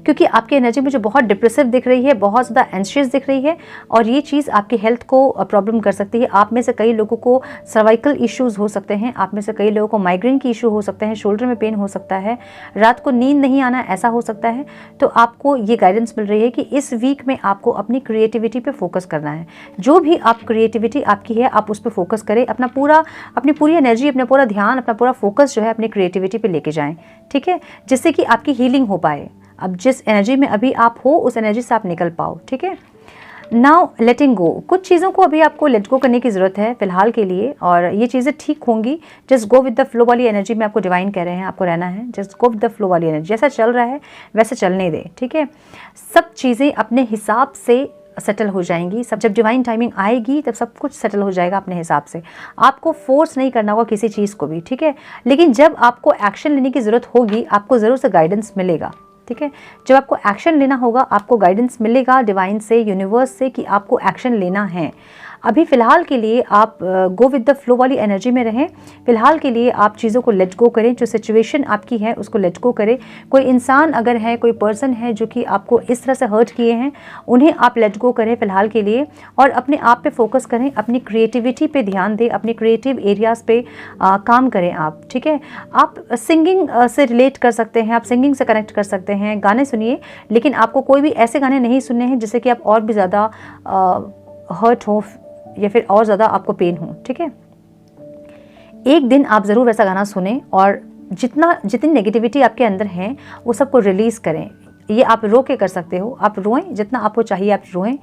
क्योंकि आपकी एनर्जी मुझे बहुत डिप्रेसिव दिख रही है, बहुत ज़्यादा एंशियस दिख रही है, और ये चीज़ आपकी हेल्थ को प्रॉब्लम कर सकती है। आप में से कई लोगों को सर्वाइकल इश्यूज़ हो सकते हैं, आप में से कई लोगों को माइग्रेन की इशू हो सकते हैं, शोल्डर में पेन हो सकता है, रात को नींद नहीं आना, ऐसा हो सकता है। तो आपको ये गाइडेंस मिल रही है कि इस वीक में आपको अपनी क्रिएटिविटी पे फोकस करना है। जो भी आप क्रिएटिविटी आपकी है, आप उस पर फोकस करें, अपनी पूरी एनर्जी, अपना पूरा ध्यान, अपना पूरा फोकस जो है अपनी क्रिएटिविटी पे लेके जाएं, ठीक है, जिससे कि आपकी हीलिंग हो पाए। अब जिस एनर्जी में अभी आप हो, उस एनर्जी से आप निकल पाओ, ठीक है। नाउ लेटिंग गो, कुछ चीज़ों को अभी आपको लेट गो करने की ज़रूरत है फिलहाल के लिए, और ये चीज़ें ठीक होंगी। Just go with the flow वाली एनर्जी में आपको डिवाइन कह रहे हैं, आपको रहना है। Just go with the flow वाली एनर्जी, जैसा चल रहा है वैसे चलने दे, ठीक है। सब चीज़ें अपने हिसाब से सेटल हो जाएंगी। सब जब डिवाइन टाइमिंग आएगी तब सब कुछ सेटल हो जाएगा अपने हिसाब से। आपको फोर्स नहीं करना होगा किसी चीज़ को भी, ठीक है। लेकिन जब आपको एक्शन लेने की ज़रूरत होगी, आपको ज़रूर से गाइडेंस मिलेगा, ठीक है। जब आपको एक्शन लेना होगा, आपको गाइडेंस मिलेगा डिवाइन से, यूनिवर्स से, कि आपको एक्शन लेना है। अभी फ़िलहाल के लिए आप गो विद द फ्लो वाली एनर्जी में रहें। फ़िलहाल के लिए आप चीज़ों को लेट गो करें, जो सिचुएशन आपकी है उसको लेट गो करें। कोई इंसान अगर है, कोई पर्सन है जो कि आपको इस तरह से हर्ट किए हैं, उन्हें आप लेट गो करें फ़िलहाल के लिए, और अपने आप पे फोकस करें, अपनी क्रिएटिविटी पे ध्यान दें, अपने क्रिएटिव एरियाज़ पे काम करें आप, ठीक है। आप सिंगिंग से रिलेट कर सकते हैं, आप सिंगिंग से कनेक्ट कर सकते हैं, गाने सुनिए, लेकिन आपको कोई भी ऐसे गाने नहीं सुनने हैं जिससे कि आप और भी ज़्यादा हर्ट हो या फिर और ज़्यादा आपको पेन हो, ठीक है। एक दिन आप ज़रूर वैसा गाना सुने, और जितनी नेगेटिविटी आपके अंदर है वो सबको रिलीज़ करें। ये आप रो के कर सकते हो, आप रोएं जितना आपको चाहिए, आप रोएं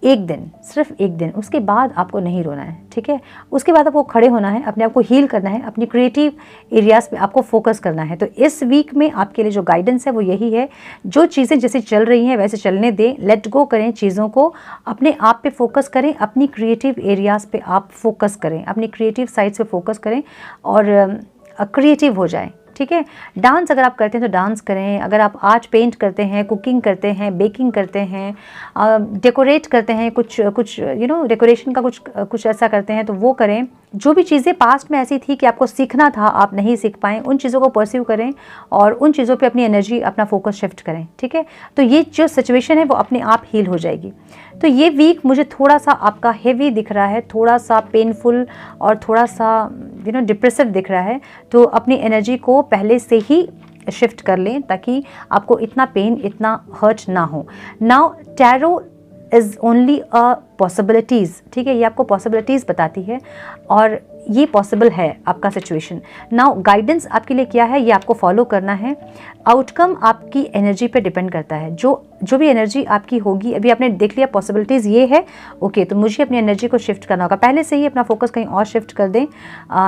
एक दिन, सिर्फ एक दिन। उसके बाद आपको नहीं रोना है, ठीक है। उसके बाद आपको खड़े होना है, अपने आप को हील करना है, अपनी क्रिएटिव एरियाज़ पे आपको फोकस करना है। तो इस वीक में आपके लिए जो गाइडेंस है वो यही है, जो चीज़ें जैसे चल रही हैं वैसे चलने दें, लेट गो करें चीज़ों को, अपने आप पे फोकस करें, अपनी क्रिएटिव एरियाज़ पे आप फोकस करें, अपनी क्रिएटिव साइड्स पे फोकस करें, और क्रिएटिव हो जाएं, ठीक है। डांस अगर आप करते हैं तो डांस करें, अगर आप आर्ट पेंट करते हैं, कुकिंग करते हैं, बेकिंग करते हैं, डेकोरेट करते हैं, कुछ डेकोरेशन का कुछ ऐसा करते हैं तो वो करें। जो भी चीज़ें पास्ट में ऐसी थी कि आपको सीखना था, आप नहीं सीख पाए, उन चीज़ों को परस्यू करें और उन चीज़ों पे अपनी एनर्जी, अपना फोकस शिफ्ट करें, ठीक है। तो ये जो सिचुएशन है वो अपने आप हील हो जाएगी। तो ये वीक मुझे थोड़ा सा आपका हेवी दिख रहा है, थोड़ा सा पेनफुल और थोड़ा सा डिप्रेसिव दिख रहा है। तो अपनी एनर्जी को पहले से ही शिफ्ट कर लें ताकि आपको इतना पेन, इतना हर्ट ना हो। Now tarot is only a possibilities, ठीक है। ये आपको पॉसिबिलिटीज़ बताती है और ये पॉसिबल है आपका सिचुएशन। नाउ गाइडेंस आपके लिए क्या है, ये आपको फॉलो करना है। आउटकम आपकी एनर्जी पे डिपेंड करता है। जो भी एनर्जी आपकी होगी, अभी आपने देख लिया पॉसिबिलिटीज़ ये है, ओके, तो मुझे अपनी एनर्जी को शिफ्ट करना होगा। पहले से ही अपना फोकस कहीं और शिफ्ट कर दें,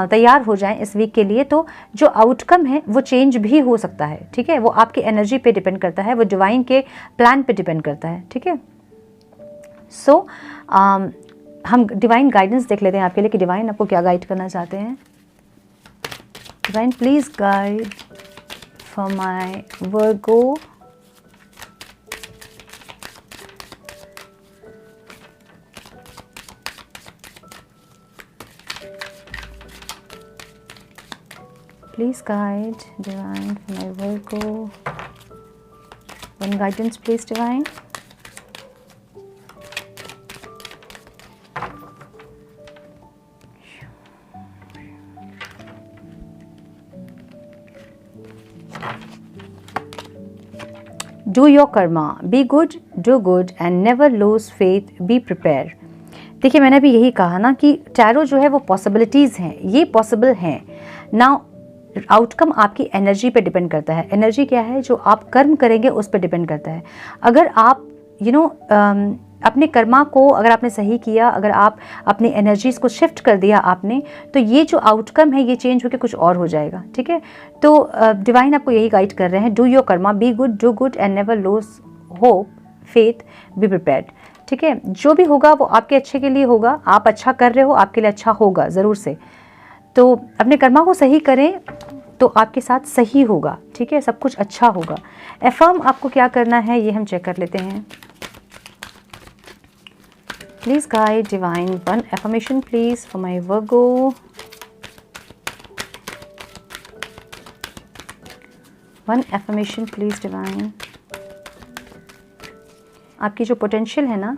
तैयार हो जाएं इस वीक के लिए। तो जो आउटकम है वो चेंज भी हो सकता है, ठीक है। वो आपकी एनर्जी पे डिपेंड करता है, वो डिवाइन के प्लान पे डिपेंड करता है, ठीक है। सो हम डिवाइन गाइडेंस देख लेते हैं आपके लिए कि डिवाइन आपको क्या गाइड करना चाहते हैं। Divine please guide for my Virgo, please guide divine for my Virgo, one guidance please divine. Do your karma, be good, do good and never lose faith, be prepared। देखिए मैंने भी यही कहा ना कि टैरो जो है वो पॉसिबिलिटीज़ हैं, ये पॉसिबल हैं। नाउ आउटकम आपकी एनर्जी पे डिपेंड करता है। एनर्जी क्या है, जो आप कर्म करेंगे उस पर डिपेंड करता है। अगर आप अपने कर्मा को अगर आपने सही किया, अगर आप अपनी एनर्जीज़ को शिफ्ट कर दिया आपने, तो ये जो आउटकम है ये चेंज होकर कुछ और हो जाएगा, ठीक है। तो डिवाइन आपको यही गाइड कर रहे हैं, do your Karma, be good, do good and never lose hope, faith, be prepared, ठीक है। जो भी होगा वो आपके अच्छे के लिए होगा। आप अच्छा कर रहे हो, आपके लिए अच्छा होगा ज़रूर से। तो अपने कर्मा को सही करें तो आपके साथ सही होगा, ठीक है, सब कुछ अच्छा होगा। एफर्म आपको क्या करना है ये हम चेक कर लेते हैं। Please guide divine, one affirmation please for my Virgo, one affirmation please divine आपकी जो पोटेंशियल है ना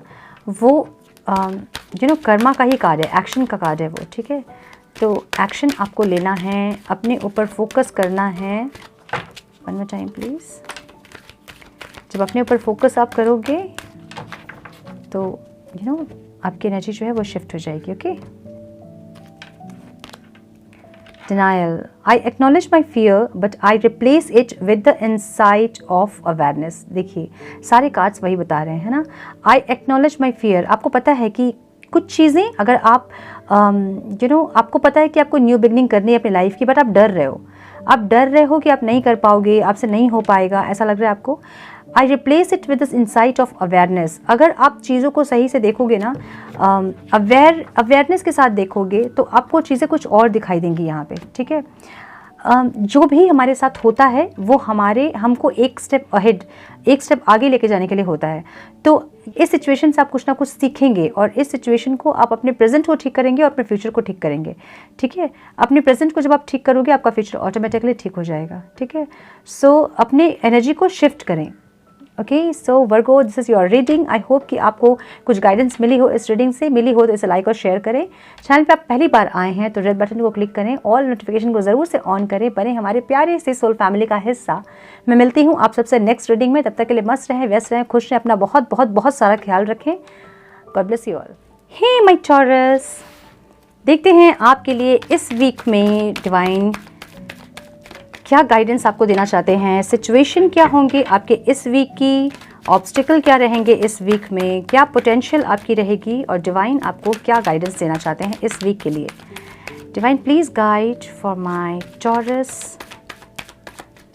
वो कर्मा का ही कार्य है, एक्शन का कार्य है वो, ठीक है। तो एक्शन आपको लेना है, अपने ऊपर फोकस करना है। One more time please. जब अपने ऊपर फोकस आप करोगे तो आपकी एनर्जी जो है वो शिफ्ट हो जाएगी। Okay. Denial, I acknowledge my fear but I replace it with the insight of awareness. देखिए सारे कार्ड्स वही बता रहे हैं ना। आई एक्नॉलेज माई फियर, आपको पता है कि कुछ चीज़ें अगर आप आपको पता है कि आपको न्यू बिगनिंग करनी है अपनी लाइफ की, बट आप डर रहे हो, कि आप नहीं कर पाओगे, आपसे नहीं हो पाएगा, ऐसा लग रहा है आपको। आई replace it with this insight of awareness. अगर आप चीज़ों को सही से देखोगे ना, अवेयरनेस के साथ देखोगे तो आपको चीज़ें कुछ और दिखाई देंगी यहाँ पे, ठीक है। जो भी हमारे साथ होता है वो हमको एक स्टेप आगे लेके जाने के लिए होता है। तो इस सिचुएशन से आप कुछ ना कुछ सीखेंगे और इस सिचुएशन को आप अपने प्रेजेंट को ठीक करेंगे और अपने फ्यूचर को ठीक करेंगे, ठीक है। अपने प्रेजेंट को जब आप ठीक करोगे आपका फ्यूचर ऑटोमेटिकली ठीक हो जाएगा, ठीक है। सो अपने एनर्जी को शिफ्ट करें। Okay, so Virgo, this is your reading. I hope कि आपको कुछ गाइडेंस मिली हो इस रीडिंग से। मिली हो तो इसे लाइक और शेयर करें। चैनल पे आप पहली बार आए हैं तो रेड बटन को क्लिक करें, ऑल नोटिफिकेशन को ज़रूर से ऑन करें, बने हमारे प्यारे से सोल फैमिली का हिस्सा। मैं मिलती हूँ आप सबसे नेक्स्ट रीडिंग में। तब तक के लिए मस्त रहें, व्यस्त रहें, खुश रहें, अपना बहुत बहुत बहुत सारा ख्याल रखें। God bless you all. Hey my Taurus, देखते हैं आपके लिए इस वीक में डिवाइन क्या गाइडेंस आपको देना चाहते हैं। सिचुएशन क्या होंगे आपके इस वीक की, ऑब्स्टिकल क्या रहेंगे इस वीक में, क्या पोटेंशियल आपकी रहेगी और डिवाइन आपको क्या गाइडेंस देना चाहते हैं इस वीक के लिए। Divine please guide for my taurus,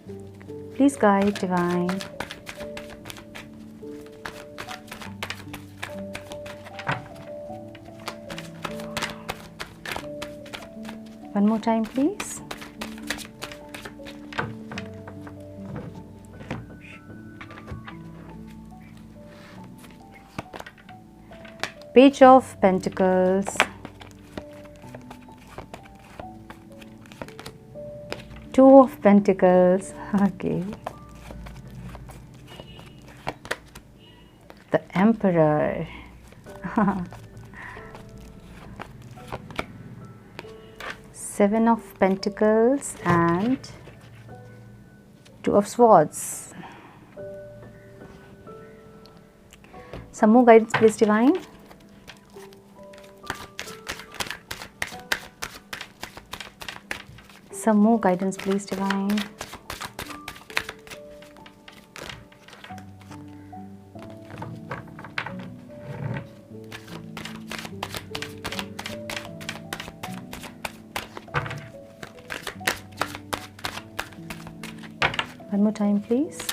please guide divine. One more time please. Page of Pentacles, Two of Pentacles, okay, the Emperor, Seven of Pentacles and Two of Swords. Some more guidance please divine. Some more guidance please divine. One more time please.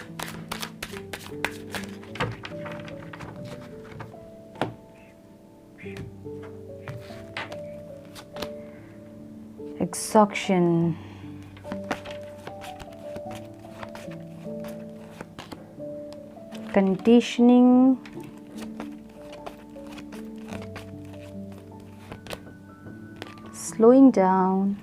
Exhaustion, conditioning, slowing down,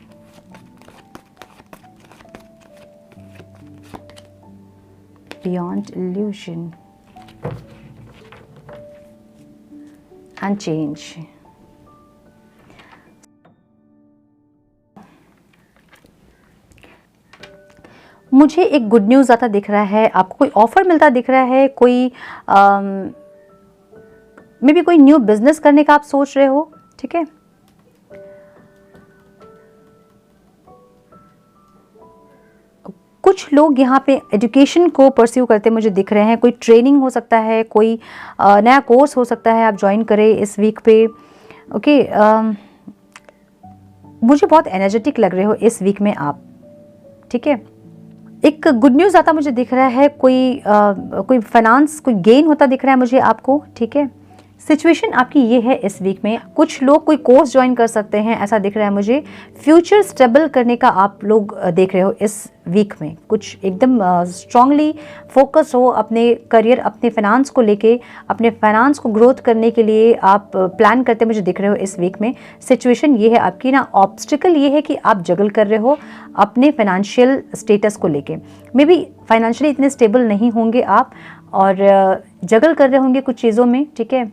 beyond illusion, and change. मुझे एक good news आता दिख रहा है, आपको कोई offer मिलता दिख रहा है, कोई मे बी कोई न्यू बिजनेस करने का आप सोच रहे हो, ठीक है। कुछ लोग यहाँ पे एजुकेशन को परस्यू करते मुझे दिख रहे हैं। कोई ट्रेनिंग हो सकता है, कोई नया कोर्स हो सकता है, आप ज्वाइन करें इस वीक पे। ओके, मुझे बहुत एनर्जेटिक लग रहे हो इस वीक में आप, ठीक है। एक गुड न्यूज़ आता मुझे दिख रहा है, कोई फाइनेंस, कोई गेन होता दिख रहा है मुझे आपको, ठीक है। सिचुएशन आपकी ये है इस वीक में, कुछ लोग कोई कोर्स ज्वाइन कर सकते हैं, ऐसा दिख रहा है मुझे। फ्यूचर स्टेबल करने का आप लोग देख रहे हो इस वीक में, कुछ एकदम स्ट्रांगली फोकस हो अपने करियर, अपने फाइनेंस को लेके, अपने फाइनेंस को ग्रोथ करने के लिए आप प्लान करते मुझे दिख रहे हो इस वीक में। सिचुएशन ये है आपकी ना, ऑब्स्टिकल ये है कि आप जगल कर रहे हो अपने फाइनेंशियल स्टेटस को लेके। मे बी फाइनेंशियली इतने स्टेबल नहीं होंगे आप, और जगल कर रहे होंगे कुछ चीज़ों में, ठीक है।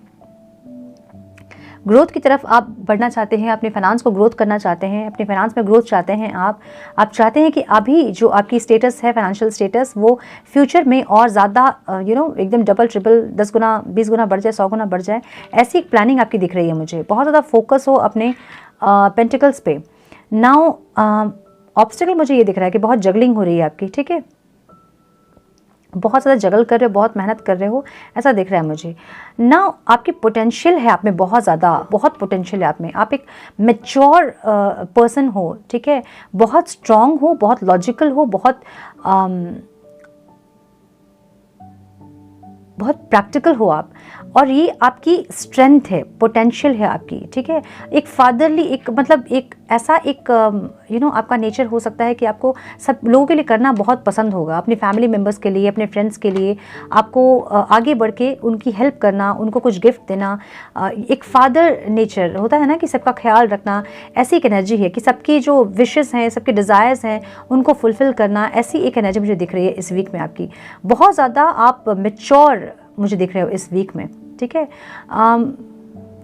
ग्रोथ की तरफ आप बढ़ना चाहते हैं, अपने फाइनेंस को ग्रोथ करना चाहते हैं, अपने फाइनेंस में ग्रोथ चाहते हैं आप चाहते हैं कि अभी जो आपकी स्टेटस है, फाइनेंशियल स्टेटस, वो फ्यूचर में और ज़्यादा एकदम डबल ट्रिपल 10 गुना 20 गुना बढ़ जाए, 100 गुना बढ़ जाए, ऐसी एक प्लानिंग आपकी दिख रही है मुझे। बहुत ज़्यादा फोकस हो अपने पेंटिकल्स पे। नाउ ऑब्स्टिकल मुझे ये दिख रहा है कि बहुत जगलिंग हो रही है आपकी, ठीक है, बहुत ज़्यादा जगल कर रहे हो, बहुत मेहनत कर रहे हो, ऐसा दिख रहा है मुझे ना। आपकी पोटेंशियल है आप में, बहुत पोटेंशियल है आप में। आप एक मैच्योर पर्सन हो, ठीक है, बहुत स्ट्रांग हो, बहुत लॉजिकल हो, बहुत प्रैक्टिकल हो आप, और ये आपकी स्ट्रेंथ है, पोटेंशियल है आपकी, ठीक है। एक फादरली, एक मतलब एक ऐसा एक आपका नेचर हो सकता है कि आपको सब लोगों के लिए करना बहुत पसंद होगा, अपने फैमिली मेम्बर्स के लिए, अपने फ्रेंड्स के लिए, आपको आगे बढ़ के उनकी हेल्प करना, उनको कुछ गिफ्ट देना, एक फादर नेचर होता है ना कि सबका ख्याल रखना। ऐसी एक एनर्जी है कि सबकी जो विशेस हैं, सबके डिज़ायर्स हैं, उनको फुलफ़िल करना, ऐसी एक एनर्जी मुझे दिख रही है इस वीक में आपकी। बहुत ज़्यादा आप मैच्योर मुझे दिख रहे हो इस वीक में, ठीक है।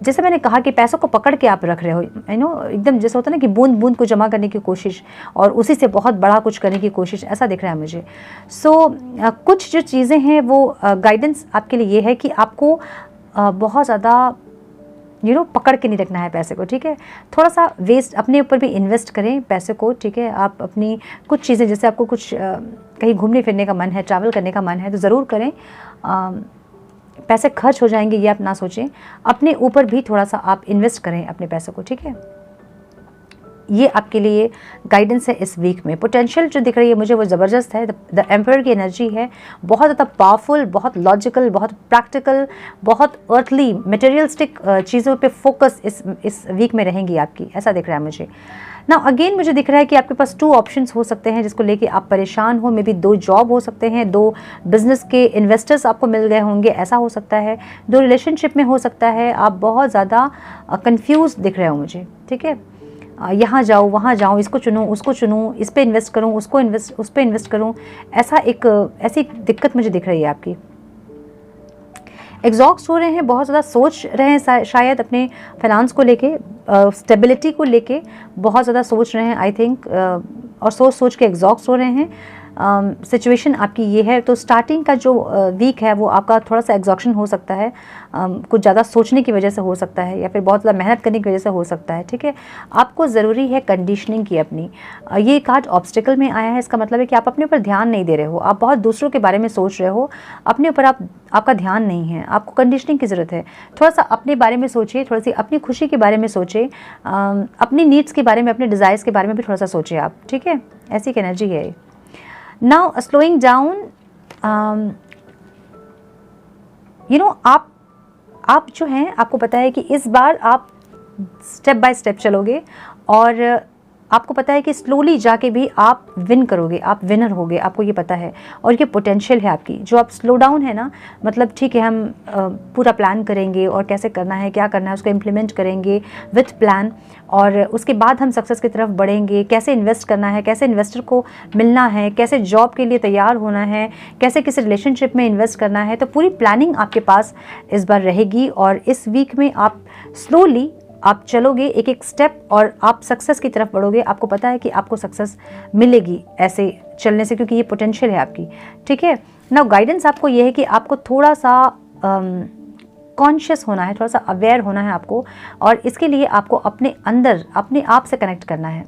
जैसे मैंने कहा कि पैसों को पकड़ के आप रख रहे हो, एकदम जैसे होता है ना कि बूंद बूंद को जमा करने की कोशिश और उसी से बहुत बड़ा कुछ करने की कोशिश, ऐसा दिख रहा है मुझे। कुछ जो चीज़ें हैं वो गाइडेंस आपके लिए ये है कि आपको बहुत ज़्यादा पकड़ के नहीं रखना है पैसे को, ठीक है। थोड़ा सा वेस्ट अपने ऊपर भी इन्वेस्ट करें पैसे को, ठीक है। आप अपनी कुछ चीज़ें, जैसे आपको कुछ कहीं घूमने फिरने का मन है, ट्रैवल करने का मन है, तो ज़रूर करें। पैसे खर्च हो जाएंगे ये आप ना सोचें, अपने ऊपर भी थोड़ा सा आप इन्वेस्ट करें अपने पैसे को, ठीक है। ये आपके लिए गाइडेंस है इस वीक में। पोटेंशियल जो दिख रही है मुझे वो ज़बरदस्त है, द एम्परर की एनर्जी है, बहुत ज़्यादा पावरफुल, बहुत लॉजिकल, बहुत प्रैक्टिकल, बहुत अर्थली मटेरियलिस्टिक चीज़ों पे फोकस इस वीक में रहेंगी आपकी, ऐसा दिख रहा है मुझे ना। अगेन मुझे दिख रहा है कि आपके पास 2 ऑप्शंस हो सकते हैं जिसको लेके आप परेशान हो। मे बी 2 जॉब हो सकते हैं, 2 बिजनेस के इन्वेस्टर्स आपको मिल गए होंगे, ऐसा हो सकता है, 2 रिलेशनशिप में हो सकता है। आप बहुत ज़्यादा कंफ्यूज दिख रहे हो मुझे, ठीक है। यहाँ जाऊँ, वहाँ जाऊँ, इसको चुनूँ, उसको चुनूँ, इस पे इन्वेस्ट करूँ, उस पे इन्वेस्ट करूँ, ऐसी दिक्कत मुझे दिख रही है आपकी। एग्जॉस्ट हो रहे हैं, बहुत ज़्यादा सोच रहे हैं शायद अपने फाइनेंस को लेके, स्टेबिलिटी को लेके बहुत ज़्यादा सोच रहे हैं आई थिंक, और सोच के एग्जॉस्ट हो रहे हैं। सिचुएशन आपकी ये है। तो स्टार्टिंग का जो वीक है वो आपका थोड़ा सा एग्जॉक्शन हो सकता है, कुछ ज़्यादा सोचने की वजह से हो सकता है, या फिर बहुत ज़्यादा मेहनत करने की वजह से हो सकता है, ठीक है। आपको ज़रूरी है कंडीशनिंग की अपनी। ये कार्ड ऑब्स्टिकल में आया है, इसका मतलब है कि आप अपने ऊपर ध्यान नहीं दे रहे हो, आप बहुत दूसरों के बारे में सोच रहे हो, अपने ऊपर आपका ध्यान नहीं है। आपको कंडीशनिंग की ज़रूरत है। थोड़ा सा अपने बारे में सोचिए, थोड़ी सी अपनी खुशी के बारे में सोचिए, अपनी नीड्स के बारे में, अपने डिज़ायर्स के बारे में भी थोड़ा सा सोचिए आप, ठीक है। ऐसी एक एनर्जी है। नाउ स्लोइंग डाउन, आप जो हैं, आपको पता है कि इस बार आप स्टेप बाय स्टेप चलोगे और आपको पता है कि स्लोली जाके भी आप विन करोगे, आप विनर होगे, आपको ये पता है। और ये पोटेंशियल है आपकी। जो आप स्लो डाउन है ना, मतलब ठीक है हम पूरा प्लान करेंगे और कैसे करना है, क्या करना है, उसको इम्प्लीमेंट करेंगे विथ प्लान, और उसके बाद हम सक्सेस की तरफ बढ़ेंगे। कैसे इन्वेस्ट करना है, कैसे इन्वेस्टर को मिलना है, कैसे जॉब के लिए तैयार होना है, कैसे किसी रिलेशनशिप में इन्वेस्ट करना है, तो पूरी प्लानिंग आपके पास इस बार रहेगी। और इस वीक में आप स्लोली आप चलोगे एक एक स्टेप और आप सक्सेस की तरफ बढ़ोगे। आपको पता है कि आपको सक्सेस मिलेगी ऐसे चलने से, क्योंकि ये पोटेंशियल है आपकी, ठीक है ना। गाइडेंस आपको ये है कि आपको थोड़ा सा कॉन्शियस होना है, थोड़ा सा अवेयर होना है आपको, और इसके लिए आपको अपने अंदर अपने आप से कनेक्ट करना है।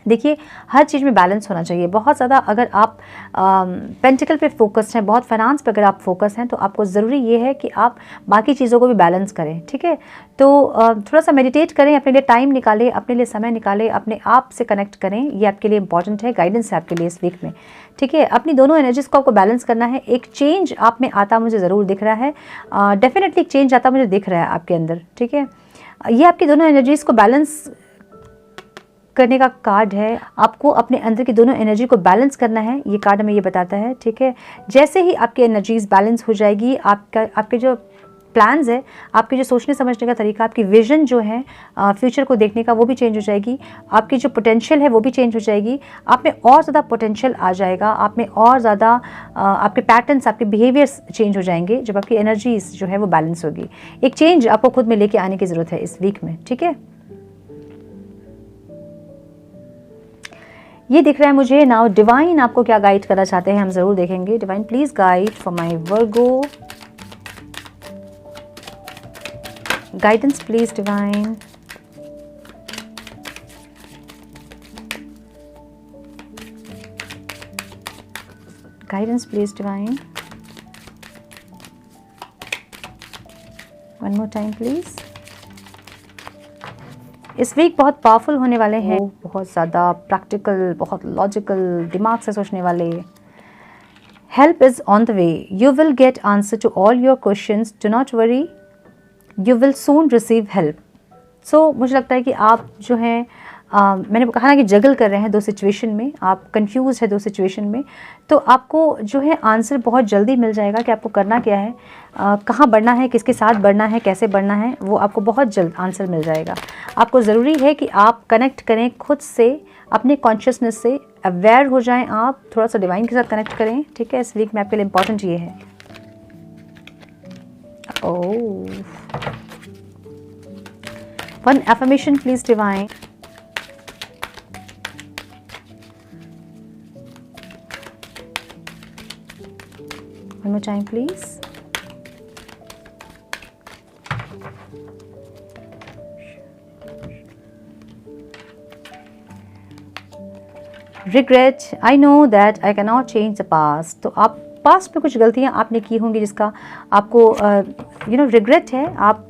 देखिए, हर चीज़ में बैलेंस होना चाहिए। बहुत ज़्यादा अगर आप पेंटिकल पे फोकस्ड हैं, बहुत फाइनेंस पे अगर आप फोकस हैं, तो आपको ज़रूरी ये है कि आप बाकी चीज़ों को भी बैलेंस करें, ठीक है। तो थोड़ा सा मेडिटेट करें, अपने लिए टाइम निकालें, अपने लिए समय निकालें, अपने आप से कनेक्ट करें। ये आपके लिए इंपॉर्टेंट है, गाइडेंस है आपके लिए इस वीक में, ठीक है। अपनी दोनों एनर्जीज़ को आपको बैलेंस करना है। एक चेंज आप में आता मुझे ज़रूर दिख रहा है, डेफिनेटली एक चेंज आता मुझे दिख रहा है आपके अंदर, ठीक है। ये आपकी दोनों एनर्जीज़ को बैलेंस करने का कार्ड है। आपको अपने अंदर की दोनों एनर्जी को बैलेंस करना है, ये कार्ड हमें ये बताता है, ठीक है। जैसे ही आपकी एनर्जीज बैलेंस हो जाएगी, आपके जो प्लान्स है, आपके जो सोचने समझने का तरीका, आपकी विजन जो है फ्यूचर को देखने का, वो भी चेंज हो जाएगी। आपकी जो पोटेंशियल है वो भी चेंज हो जाएगी। आप में और ज़्यादा पोटेंशियल आ जाएगा, आप में और ज़्यादा आपके पैटर्न्स, आपके बिहेवियर्स चेंज हो जाएंगे जब आपकी एनर्जीज जो है वो बैलेंस होगी। एक चेंज आपको खुद में लेके आने की ज़रूरत है इस वीक में, ठीक है। ये दिख रहा है मुझे। नाउ डिवाइन आपको क्या गाइड करना चाहते हैं हम ज़रूर देखेंगे। Divine please guide for my Virgo, guidance please divine. Guidance please divine, one more time please. इस वीक बहुत पावरफुल होने वाले हैं, बहुत ज़्यादा प्रैक्टिकल, बहुत लॉजिकल, दिमाग से सोचने वाले। Help is on the way, you will get answer to all your questions, do not worry, you will soon receive help. So मुझे लगता है कि आप जो हैं मैंने कहा ना कि जगल कर रहे हैं दो सिचुएशन में, आप कंफ्यूज है दो सिचुएशन में, तो आपको जो है आंसर बहुत जल्दी मिल जाएगा कि आपको करना क्या है, कहाँ बढ़ना है, किसके साथ बढ़ना है, कैसे बढ़ना है, वो आपको बहुत जल्द आंसर मिल जाएगा। आपको ज़रूरी है कि आप कनेक्ट करें खुद से, अपने कॉन्शियसनेस से अवेयर हो जाएं, आप थोड़ा सा डिवाइन के साथ कनेक्ट करें, ठीक है। इस वीक में आपके लिए इम्पॉर्टेंट ये है। Oh, one affirmation please divine. One more time, please. Regret. I know that I cannot change the past. तो आप पास्ट में कुछ गलतियां आपने की होंगी जिसका आपको रिग्रेट है। आप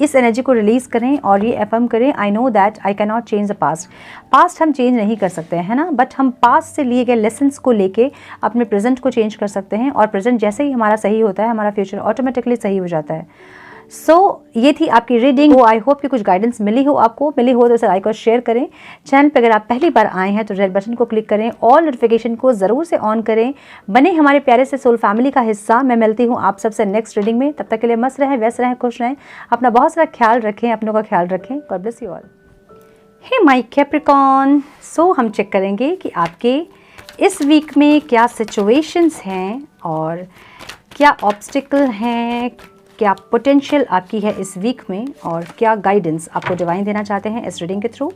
इस एनर्जी को रिलीज़ करें और ये एफर्म करें, I know that I can not change the past. Past हम चेंज नहीं कर सकते हैं ना, बट हम पास्ट से लिए गए लेसन्स को लेके अपने प्रेजेंट को चेंज कर सकते हैं, और प्रेजेंट जैसे ही हमारा सही होता है हमारा फ्यूचर ऑटोमेटिकली सही हो जाता है। सो ये थी आपकी रीडिंग। आई होप कि कुछ गाइडेंस मिली हो, आपको मिली हो तो इसे लाइक और शेयर करें। चैनल पर अगर आप पहली बार आए हैं तो रेड बटन को क्लिक करें, ऑल नोटिफिकेशन को ज़रूर से ऑन करें, बने हमारे प्यारे से सोल फैमिली का हिस्सा। मैं मिलती हूँ आप सबसे नेक्स्ट रीडिंग में, तब तक के लिए मस्त रहें, व्यस्त रहें, खुश रहें, अपना बहुत सारा ख्याल रखें, अपनों का ख्याल रखें। God bless you all. Hey my Capricorn, so हम चेक करेंगे कि आपके इस वीक में क्या सिचुएशंस हैं और क्या ऑब्स्टिकल हैं, क्या पोटेंशियल आपकी है इस वीक में, और क्या गाइडेंस आपको डिवाइन देना चाहते हैं इस रीडिंग के थ्रू।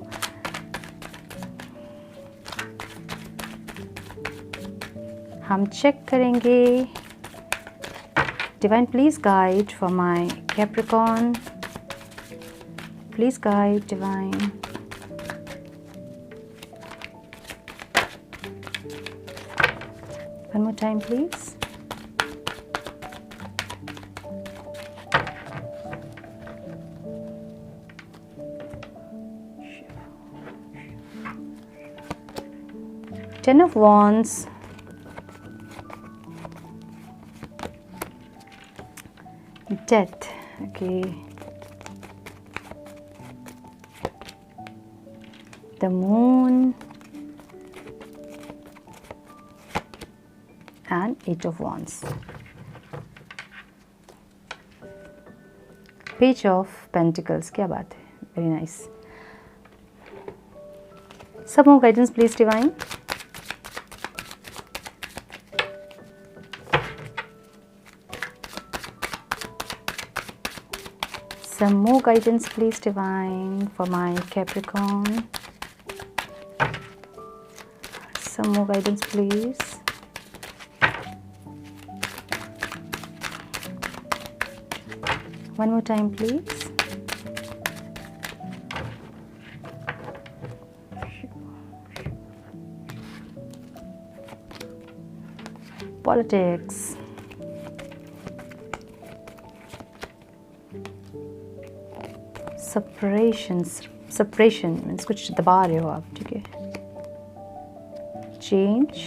हम चेक करेंगे। Divine please guide for my Capricorn, please guide divine. One more time please. Ten of Wands, Death, okay, the Moon, and Eight of Wands. Page of Pentacles, क्या बात है, very nice. Some more guidance please divine. Some more guidance please divine for my Capricorn. Some more guidance please. One more time please. Politics. Suppression means कुछ दबा रहे हो आप, ठीक है। Change,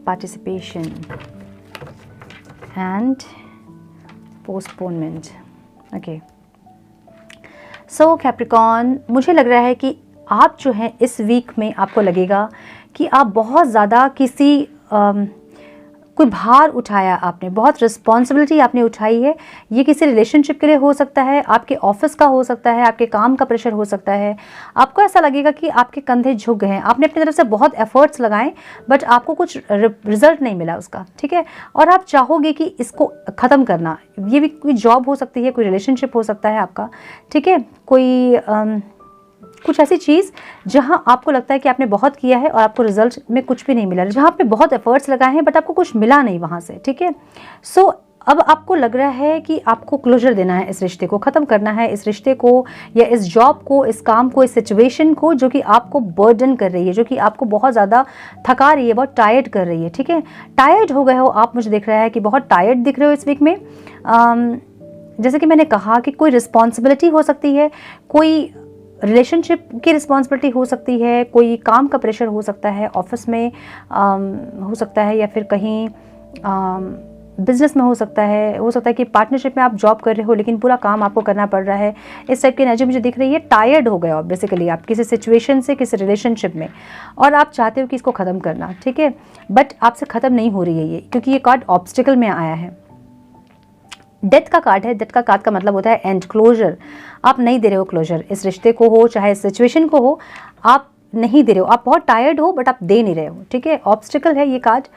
participation and postponement. Okay. So Capricorn, मुझे लग रहा है कि आप जो हैं इस वीक में आपको लगेगा कि आप बहुत ज़्यादा किसी कोई भार उठाया आपने, बहुत रिस्पॉन्सिबिलिटी आपने उठाई है। ये किसी रिलेशनशिप के लिए हो सकता है, आपके ऑफिस का हो सकता है, आपके काम का प्रेशर हो सकता है। आपको ऐसा लगेगा कि आपके कंधे झुक गए हैं, आपने अपनी तरफ से बहुत एफर्ट्स लगाए बट आपको कुछ रिजल्ट नहीं मिला उसका, ठीक है। और आप चाहोगे कि इसको ख़त्म करना। ये भी कोई जॉब हो सकती है, कोई रिलेशनशिप हो सकता है आपका, ठीक है, कोई कुछ ऐसी चीज़ जहां आपको लगता है कि आपने बहुत किया है और आपको रिजल्ट में कुछ भी नहीं मिला, जहां आपने बहुत एफर्ट्स लगाए हैं बट आपको कुछ मिला नहीं वहां से, ठीक है। सो अब आपको लग रहा है कि आपको क्लोजर देना है, इस रिश्ते को ख़त्म करना है, इस रिश्ते को या इस जॉब को, इस काम को, इस सिचुएशन को जो कि आपको बर्डन कर रही है, जो कि आपको बहुत ज़्यादा थका रही है, बहुत टायर्ड कर रही है, ठीक है। टायर्ड हो गए हो आप, मुझे दिख रहा है कि बहुत टायर्ड दिख रहे हो इस वीक में। जैसे कि मैंने कहा कि कोई रिस्पॉन्सिबिलिटी हो सकती है, कोई रिलेशनशिप की रिस्पॉन्सिबिलिटी हो सकती है, कोई काम का प्रेशर हो सकता है, ऑफिस में हो सकता है, या फिर कहीं बिजनेस में हो सकता है कि पार्टनरशिप में आप जॉब कर रहे हो लेकिन पूरा काम आपको करना पड़ रहा है। इस टाइप की एनर्जी मुझे दिख रही है। टायर्ड हो गए हो बेसिकली आप किसी सिचुएशन से, किसी रिलेशनशिप में, और आप चाहते हो कि इसको ख़त्म करना, ठीक है, बट आपसे ख़त्म नहीं हो रही है ये, क्योंकि ये कार्ड ऑब्स्टिकल में आया है। डेथ का कार्ड है। डेथ का कार्ड का मतलब होता है एंड, क्लोजर। आप नहीं दे रहे हो क्लोजर, इस रिश्ते को हो चाहे इस सिचुएशन को हो, आप नहीं दे रहे हो। आप बहुत टायर्ड हो बट आप दे नहीं रहे हो, ठीक है। ऑब्स्टिकल है ये कार्ड।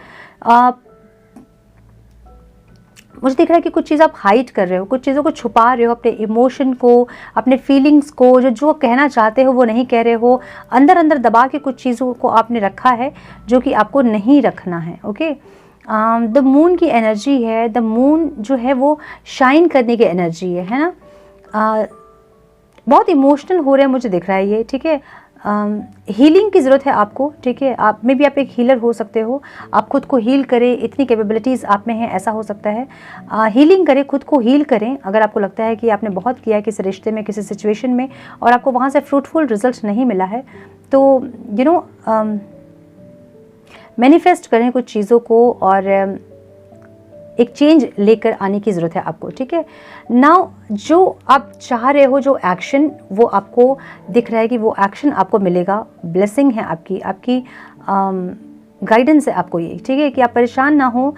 मुझे दिख रहा है कि कुछ चीज़ आप हाइड कर रहे हो, कुछ चीज़ों को छुपा रहे हो, अपने इमोशन को, अपने फीलिंग्स को, जो कहना चाहते हो वो नहीं कह रहे हो, अंदर अंदर दबा के कुछ चीज़ों को आपने रखा है जो कि आपको नहीं रखना है, ओके। द मून की एनर्जी है। द मून जो है वो शाइन करने की एनर्जी है ना। बहुत इमोशनल हो रहे हैं मुझे दिख रहा है ये, ठीक है। हीलिंग की ज़रूरत है आपको, ठीक है। आप में भी आप एक हीलर हो सकते हो, आप खुद को हील करें, इतनी कैपेबिलिटीज़ आप में हैं, ऐसा हो सकता है। हीलिंग करें, खुद को हील करें। अगर आपको लगता है कि आपने बहुत किया है किसी रिश्ते में, किसी सिचुएशन में, और आपको वहाँ से फ्रूटफुल रिजल्ट नहीं मिला है, तो मैनिफेस्ट करें कुछ चीज़ों को और एक चेंज लेकर आने की ज़रूरत है आपको, ठीक है। नाउ जो आप चाह रहे हो, जो एक्शन, वो आपको दिख रहा है कि वो एक्शन आपको मिलेगा। ब्लेसिंग है आपकी गाइडेंस है आपको ये, ठीक है, कि आप परेशान ना हो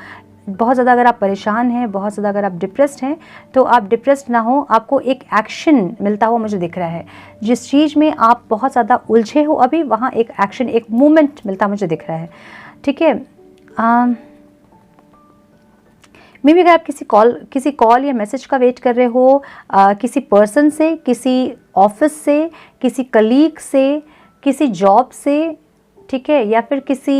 बहुत ज़्यादा। अगर आप परेशान हैं, बहुत ज़्यादा अगर आप डिप्रेस्ड हैं, तो आप डिप्रेस्ड ना हो, आपको एक एक्शन मिलता हुआ मुझे दिख रहा है। जिस चीज़ में आप बहुत ज़्यादा उलझे हो अभी, वहाँ एक एक्शन, एक मूवमेंट मिलता मुझे दिख रहा है, ठीक है। मे बी अगर आप किसी कॉल या मैसेज का वेट कर रहे हो, किसी पर्सन से, किसी ऑफिस से, किसी कलीग से, किसी जॉब से, ठीक है, या फिर किसी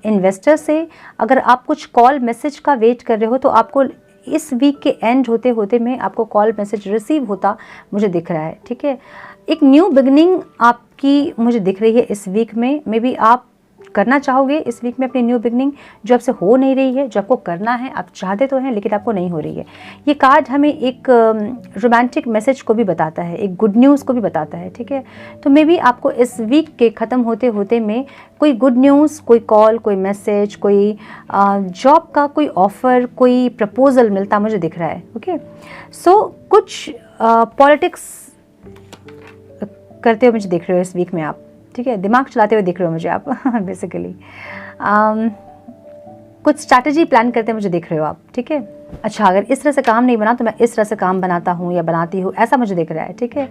इन्वेस्टर से, अगर आप कुछ कॉल मैसेज का वेट कर रहे हो, तो आपको इस वीक के एंड होते होते में आपको कॉल मैसेज रिसीव होता मुझे दिख रहा है, ठीक है। एक न्यू बिगनिंग आपकी मुझे दिख रही है इस वीक में। मे बी आप करना चाहोगे इस वीक में अपनी न्यू बिगनिंग, जो आपसे हो नहीं रही है, जो आपको करना है, आप चाहते तो हैं लेकिन आपको नहीं हो रही है। ये कार्ड हमें एक रोमांटिक मैसेज को भी बताता है, एक गुड न्यूज़ को भी बताता है, ठीक है। तो मे बी आपको इस वीक के ख़त्म होते होते में कोई गुड न्यूज़, कोई कॉल, कोई मैसेज, कोई जॉब का कोई ऑफ़र, कोई प्रपोजल मिलता मुझे दिख रहा है, ओके। सो कुछ पॉलिटिक्स करते हुए मुझे दिख रहे हो इस वीक में आप, ठीक है, दिमाग चलाते हुए दिख रहे हो मुझे आप बेसिकली। कुछ स्ट्रैटेजी प्लान करते मुझे दिख रहे हो आप, ठीक है। अच्छा, अगर इस तरह से काम नहीं बना तो मैं इस तरह से काम बनाता हूँ या बनाती हूँ, ऐसा मुझे दिख रहा है, ठीक है।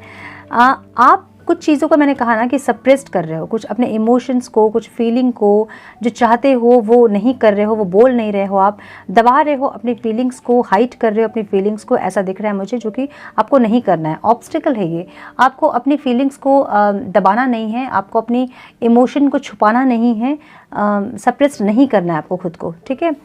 आप कुछ चीज़ों को, मैंने कहा ना कि सप्रेस्ड कर रहे हो, कुछ अपने इमोशंस को, कुछ फीलिंग को, जो चाहते हो वो नहीं कर रहे हो, वो बोल नहीं रहे हो, आप दबा रहे हो अपनी फीलिंग्स को, हाइड कर रहे हो अपनी फीलिंग्स को, ऐसा दिख रहा है मुझे, जो कि आपको नहीं करना है। ऑब्स्टिकल है ये। आपको अपनी फीलिंग्स को दबाना नहीं है, आपको अपनी इमोशन को छुपाना नहीं है, सप्रेस्ड नहीं करना है आपको खुद को, ठीक है।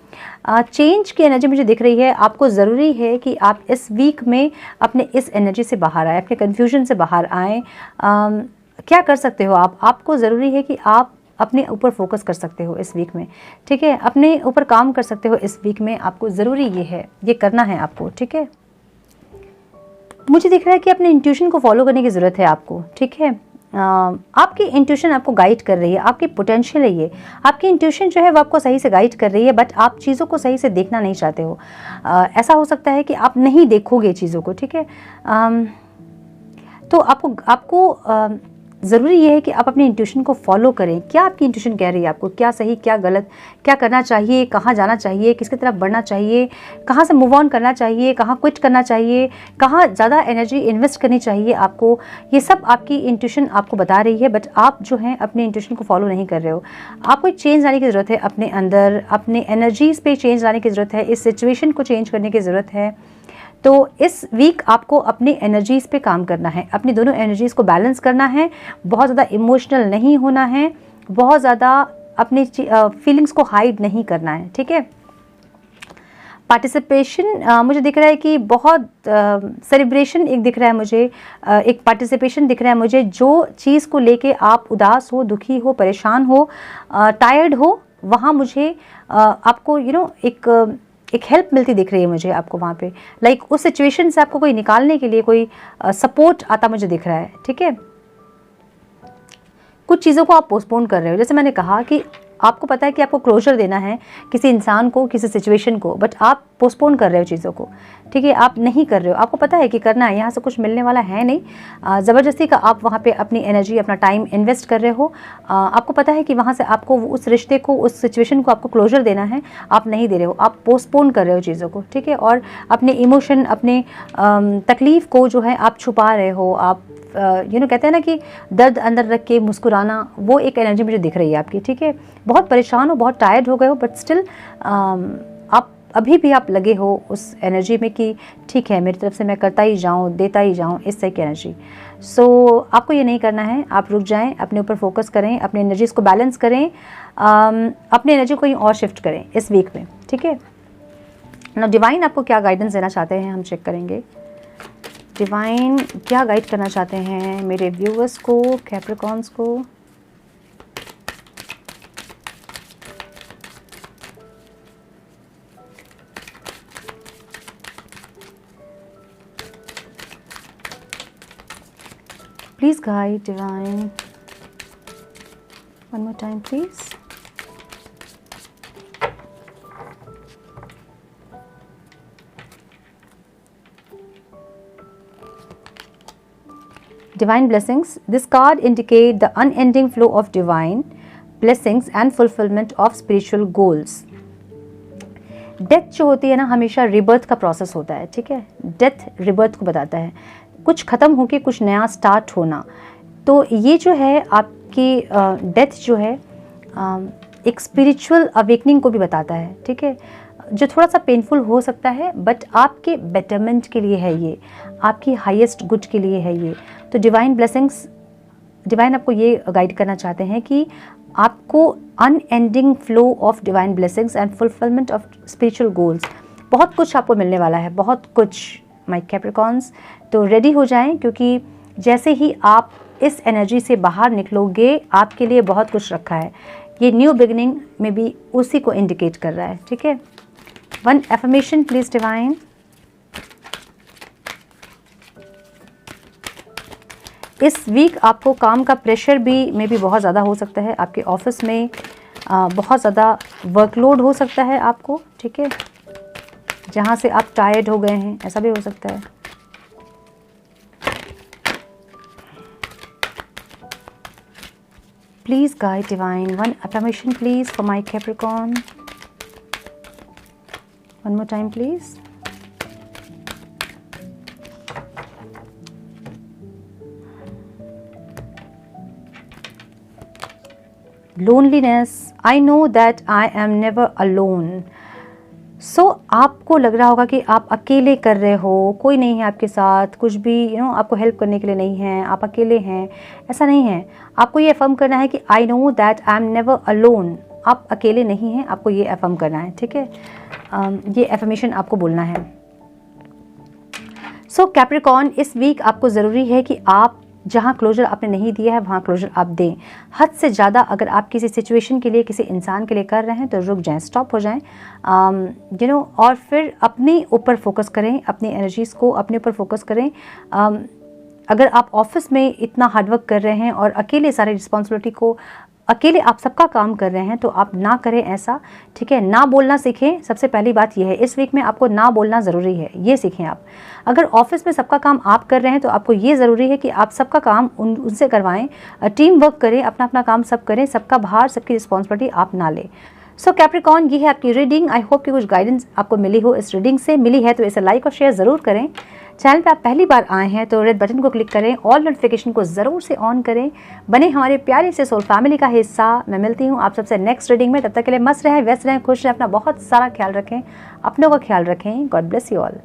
चेंज की एनर्जी मुझे दिख रही है। आपको ज़रूरी है कि आप इस वीक में अपने इस एनर्जी से बाहर आए, अपने कन्फ्यूजन से बाहर आएँ। क्या कर सकते हो आपको ज़रूरी है कि आप अपने ऊपर फोकस कर सकते हो इस वीक में, ठीक है, अपने ऊपर काम कर सकते हो इस वीक में। आपको ज़रूरी ये है, ये करना है आपको, ठीक है। मुझे दिख रहा है कि अपने इंट्यूशन को फॉलो करने की ज़रूरत है आपको, ठीक है। आपकी इंट्यूशन आपको गाइड कर रही है, आपकी पोटेंशियल है ये। आपकी इंट्यूशन जो है वो आपको सही से गाइड कर रही है, बट आप चीज़ों को सही से देखना नहीं चाहते हो। ऐसा हो सकता है कि आप नहीं देखोगे चीज़ों को, ठीक है। तो आपको ज़रूरी ये है कि आप अपनी इंट्यूशन को फॉलो करें। क्या आपकी इंट्यूशन कह रही है आपको, क्या सही क्या गलत, क्या करना चाहिए, कहाँ जाना चाहिए, किसकी तरफ बढ़ना चाहिए, कहाँ से मूव ऑन करना चाहिए, कहाँ क्विट करना चाहिए, कहाँ ज़्यादा एनर्जी इन्वेस्ट करनी चाहिए आपको, ये सब आपकी इंट्यूशन आपको बता रही है। बट आप जो हैं अपने इंट्यूशन को फॉलो नहीं कर रहे हो। आपको एक चेंज लाने की ज़रूरत है अपने अंदर, अपने एनर्जीज़ पे चेंज लाने की ज़रूरत है, इस सिचुएशन को चेंज करने की ज़रूरत है। तो इस वीक आपको अपनी एनर्जीज़ पे काम करना है, अपनी दोनों एनर्जीज़ को बैलेंस करना है, बहुत ज़्यादा इमोशनल नहीं होना है, बहुत ज़्यादा अपनी फीलिंग्स को हाइड नहीं करना है, ठीक है। पार्टिसिपेशन मुझे दिख रहा है कि बहुत सेलिब्रेशन एक दिख रहा है मुझे, एक पार्टिसिपेशन दिख रहा है मुझे। जो चीज़ को लेके आप उदास हो, दुखी हो, परेशान हो, टायर्ड हो, वहाँ मुझे आपको एक हेल्प मिलती दिख रही है मुझे आपको वहाँ पे। लाइक उस सिचुएशन से आपको कोई निकालने के लिए कोई सपोर्ट आता मुझे दिख रहा है, ठीक है। कुछ चीज़ों को आप पोस्टपोन कर रहे हो, जैसे मैंने कहा कि आपको पता है कि आपको क्लोजर देना है किसी इंसान को, किसी सिचुएशन को, बट आप पोस्टपोन कर रहे हो चीज़ों को, ठीक है। आप नहीं कर रहे हो, आपको पता है कि करना है, यहाँ से कुछ मिलने वाला है नहीं। ज़बरदस्ती का आप वहाँ पे अपनी एनर्जी, अपना टाइम इन्वेस्ट कर रहे हो। आपको पता है कि वहाँ से आपको उस रिश्ते को, उस सिचुएशन को आपको क्लोजर देना है, आप नहीं दे रहे हो, आप पोस्टपोन कर रहे हो चीज़ों को, ठीक है। और अपने इमोशन, अपने तकलीफ़ को जो है आप छुपा रहे हो। आप कहते हैं ना कि दर्द अंदर रख के मुस्कुराना, वो एक एनर्जी मुझे दिख रही है आपकी, ठीक है। बहुत परेशान हो, बहुत टायर्ड हो गए हो, बट स्टिल आप अभी भी आप लगे हो उस एनर्जी में कि ठीक है, मेरी तरफ से मैं करता ही जाऊँ, देता ही जाऊँ, इस तरह की एनर्जी। सो आपको ये नहीं करना है, आप रुक जाएं, अपने ऊपर फोकस करें, अपनी एनर्जीज़ को बैलेंस करें, अपनी एनर्जी को कहीं और शिफ्ट करें इस वीक में, ठीक है ना। डिवाइन आपको क्या गाइडेंस देना चाहते हैं, हम चेक करेंगे। डिवाइन क्या गाइड करना चाहते हैं मेरे व्यूअर्स को, कैप्रिकॉर्न्स को। Please guide divine, one more time please. Divine blessings. This card indicate the unending flow of divine blessings and fulfillment of spiritual goals. Death जो होती है ना, हमेशा रिबर्थ का प्रोसेस होता है, ठीक है। डेथ रिबर्थ को बताता है, कुछ ख़त्म होके कुछ नया स्टार्ट होना। तो ये जो है आपकी डेथ जो है एक स्पिरिचुअल अवेकनिंग को भी बताता है, ठीक है। जो थोड़ा सा पेनफुल हो सकता है, बट आपके बेटरमेंट के लिए है ये, आपकी हाईएस्ट गुड के लिए है ये। तो डिवाइन ब्लेसिंग्स, डिवाइन आपको ये गाइड करना चाहते हैं कि आपको unending flow of divine blessings and fulfilment of spiritual goals, बहुत कुछ आपको मिलने वाला है, बहुत कुछ माय कैप्रिकॉर्न्स। तो रेडी हो जाएं, क्योंकि जैसे ही आप इस एनर्जी से बाहर निकलोगे, आपके लिए बहुत कुछ रखा है। ये न्यू बिगिनिंग में भी उसी को इंडिकेट कर रहा है, ठीक है। One affirmation please divine. इस वीक आपको काम का प्रेशर भी बहुत ज़्यादा हो सकता है, आपके ऑफिस में बहुत ज़्यादा वर्कलोड हो सकता है आपको, ठीक है, जहाँ से आप टायर्ड हो गए हैं, ऐसा भी हो सकता है। Please guide divine, one affirmation please for my Capricorn, one more time please. Loneliness, I know that I am never alone. So आपको लग रहा होगा कि आप अकेले कर रहे हो, कोई नहीं है आपके साथ, कुछ भी आपको हेल्प करने के लिए नहीं है, आप अकेले हैं, ऐसा नहीं है। आपको ये अफर्म करना है कि I know that I am never alone. आप अकेले नहीं हैं, आपको ये अफर्म करना है, ठीक है। ये एफर्मेशन आपको बोलना है। सो कैप्रिकॉर्न, इस वीक आपको ज़रूरी है कि आप जहाँ क्लोजर आपने नहीं दिया है वहाँ क्लोजर आप दें। हद से ज़्यादा अगर आप किसी सिचुएशन के लिए, किसी इंसान के लिए कर रहे हैं तो रुक जाएं, स्टॉप हो जाएं, और फिर अपने ऊपर फोकस करें, अपनी एनर्जीज़ को अपने ऊपर फोकस करें। अगर आप ऑफिस में इतना हार्डवर्क कर रहे हैं और अकेले सारी रिस्पॉन्सिबिलिटी को अकेले आप सबका काम कर रहे हैं तो आप ना करें ऐसा, ठीक है। ना बोलना सीखें, सबसे पहली बात यह है। इस वीक में आपको ना बोलना ज़रूरी है, ये सीखें आप। अगर ऑफिस में सबका काम आप कर रहे हैं तो आपको ये ज़रूरी है कि आप सबका काम उनसे करवाएं, टीम वर्क करें, अपना अपना काम सब करें, सबका भार, सबकी रिस्पॉन्सिबिलिटी आप ना लें। सो कैप्रिकॉर्न, ये है आपकी रीडिंग। आई होप कि कुछ गाइडेंस आपको मिली हो इस रीडिंग से। मिली है तो इसे लाइक और शेयर ज़रूर करें। चैनल पे आप पहली बार आए हैं तो रेड बटन को क्लिक करें, ऑल नोटिफिकेशन को ज़रूर से ऑन करें, बने हमारे प्यारे से सोल फैमिली का हिस्सा। मैं मिलती हूँ आप सबसे नेक्स्ट रीडिंग में। तब तक के लिए मस्त रहें, व्यस्त रहें, खुश रहें, अपना बहुत सारा ख्याल रखें, अपनों का ख्याल रखें। God bless you all.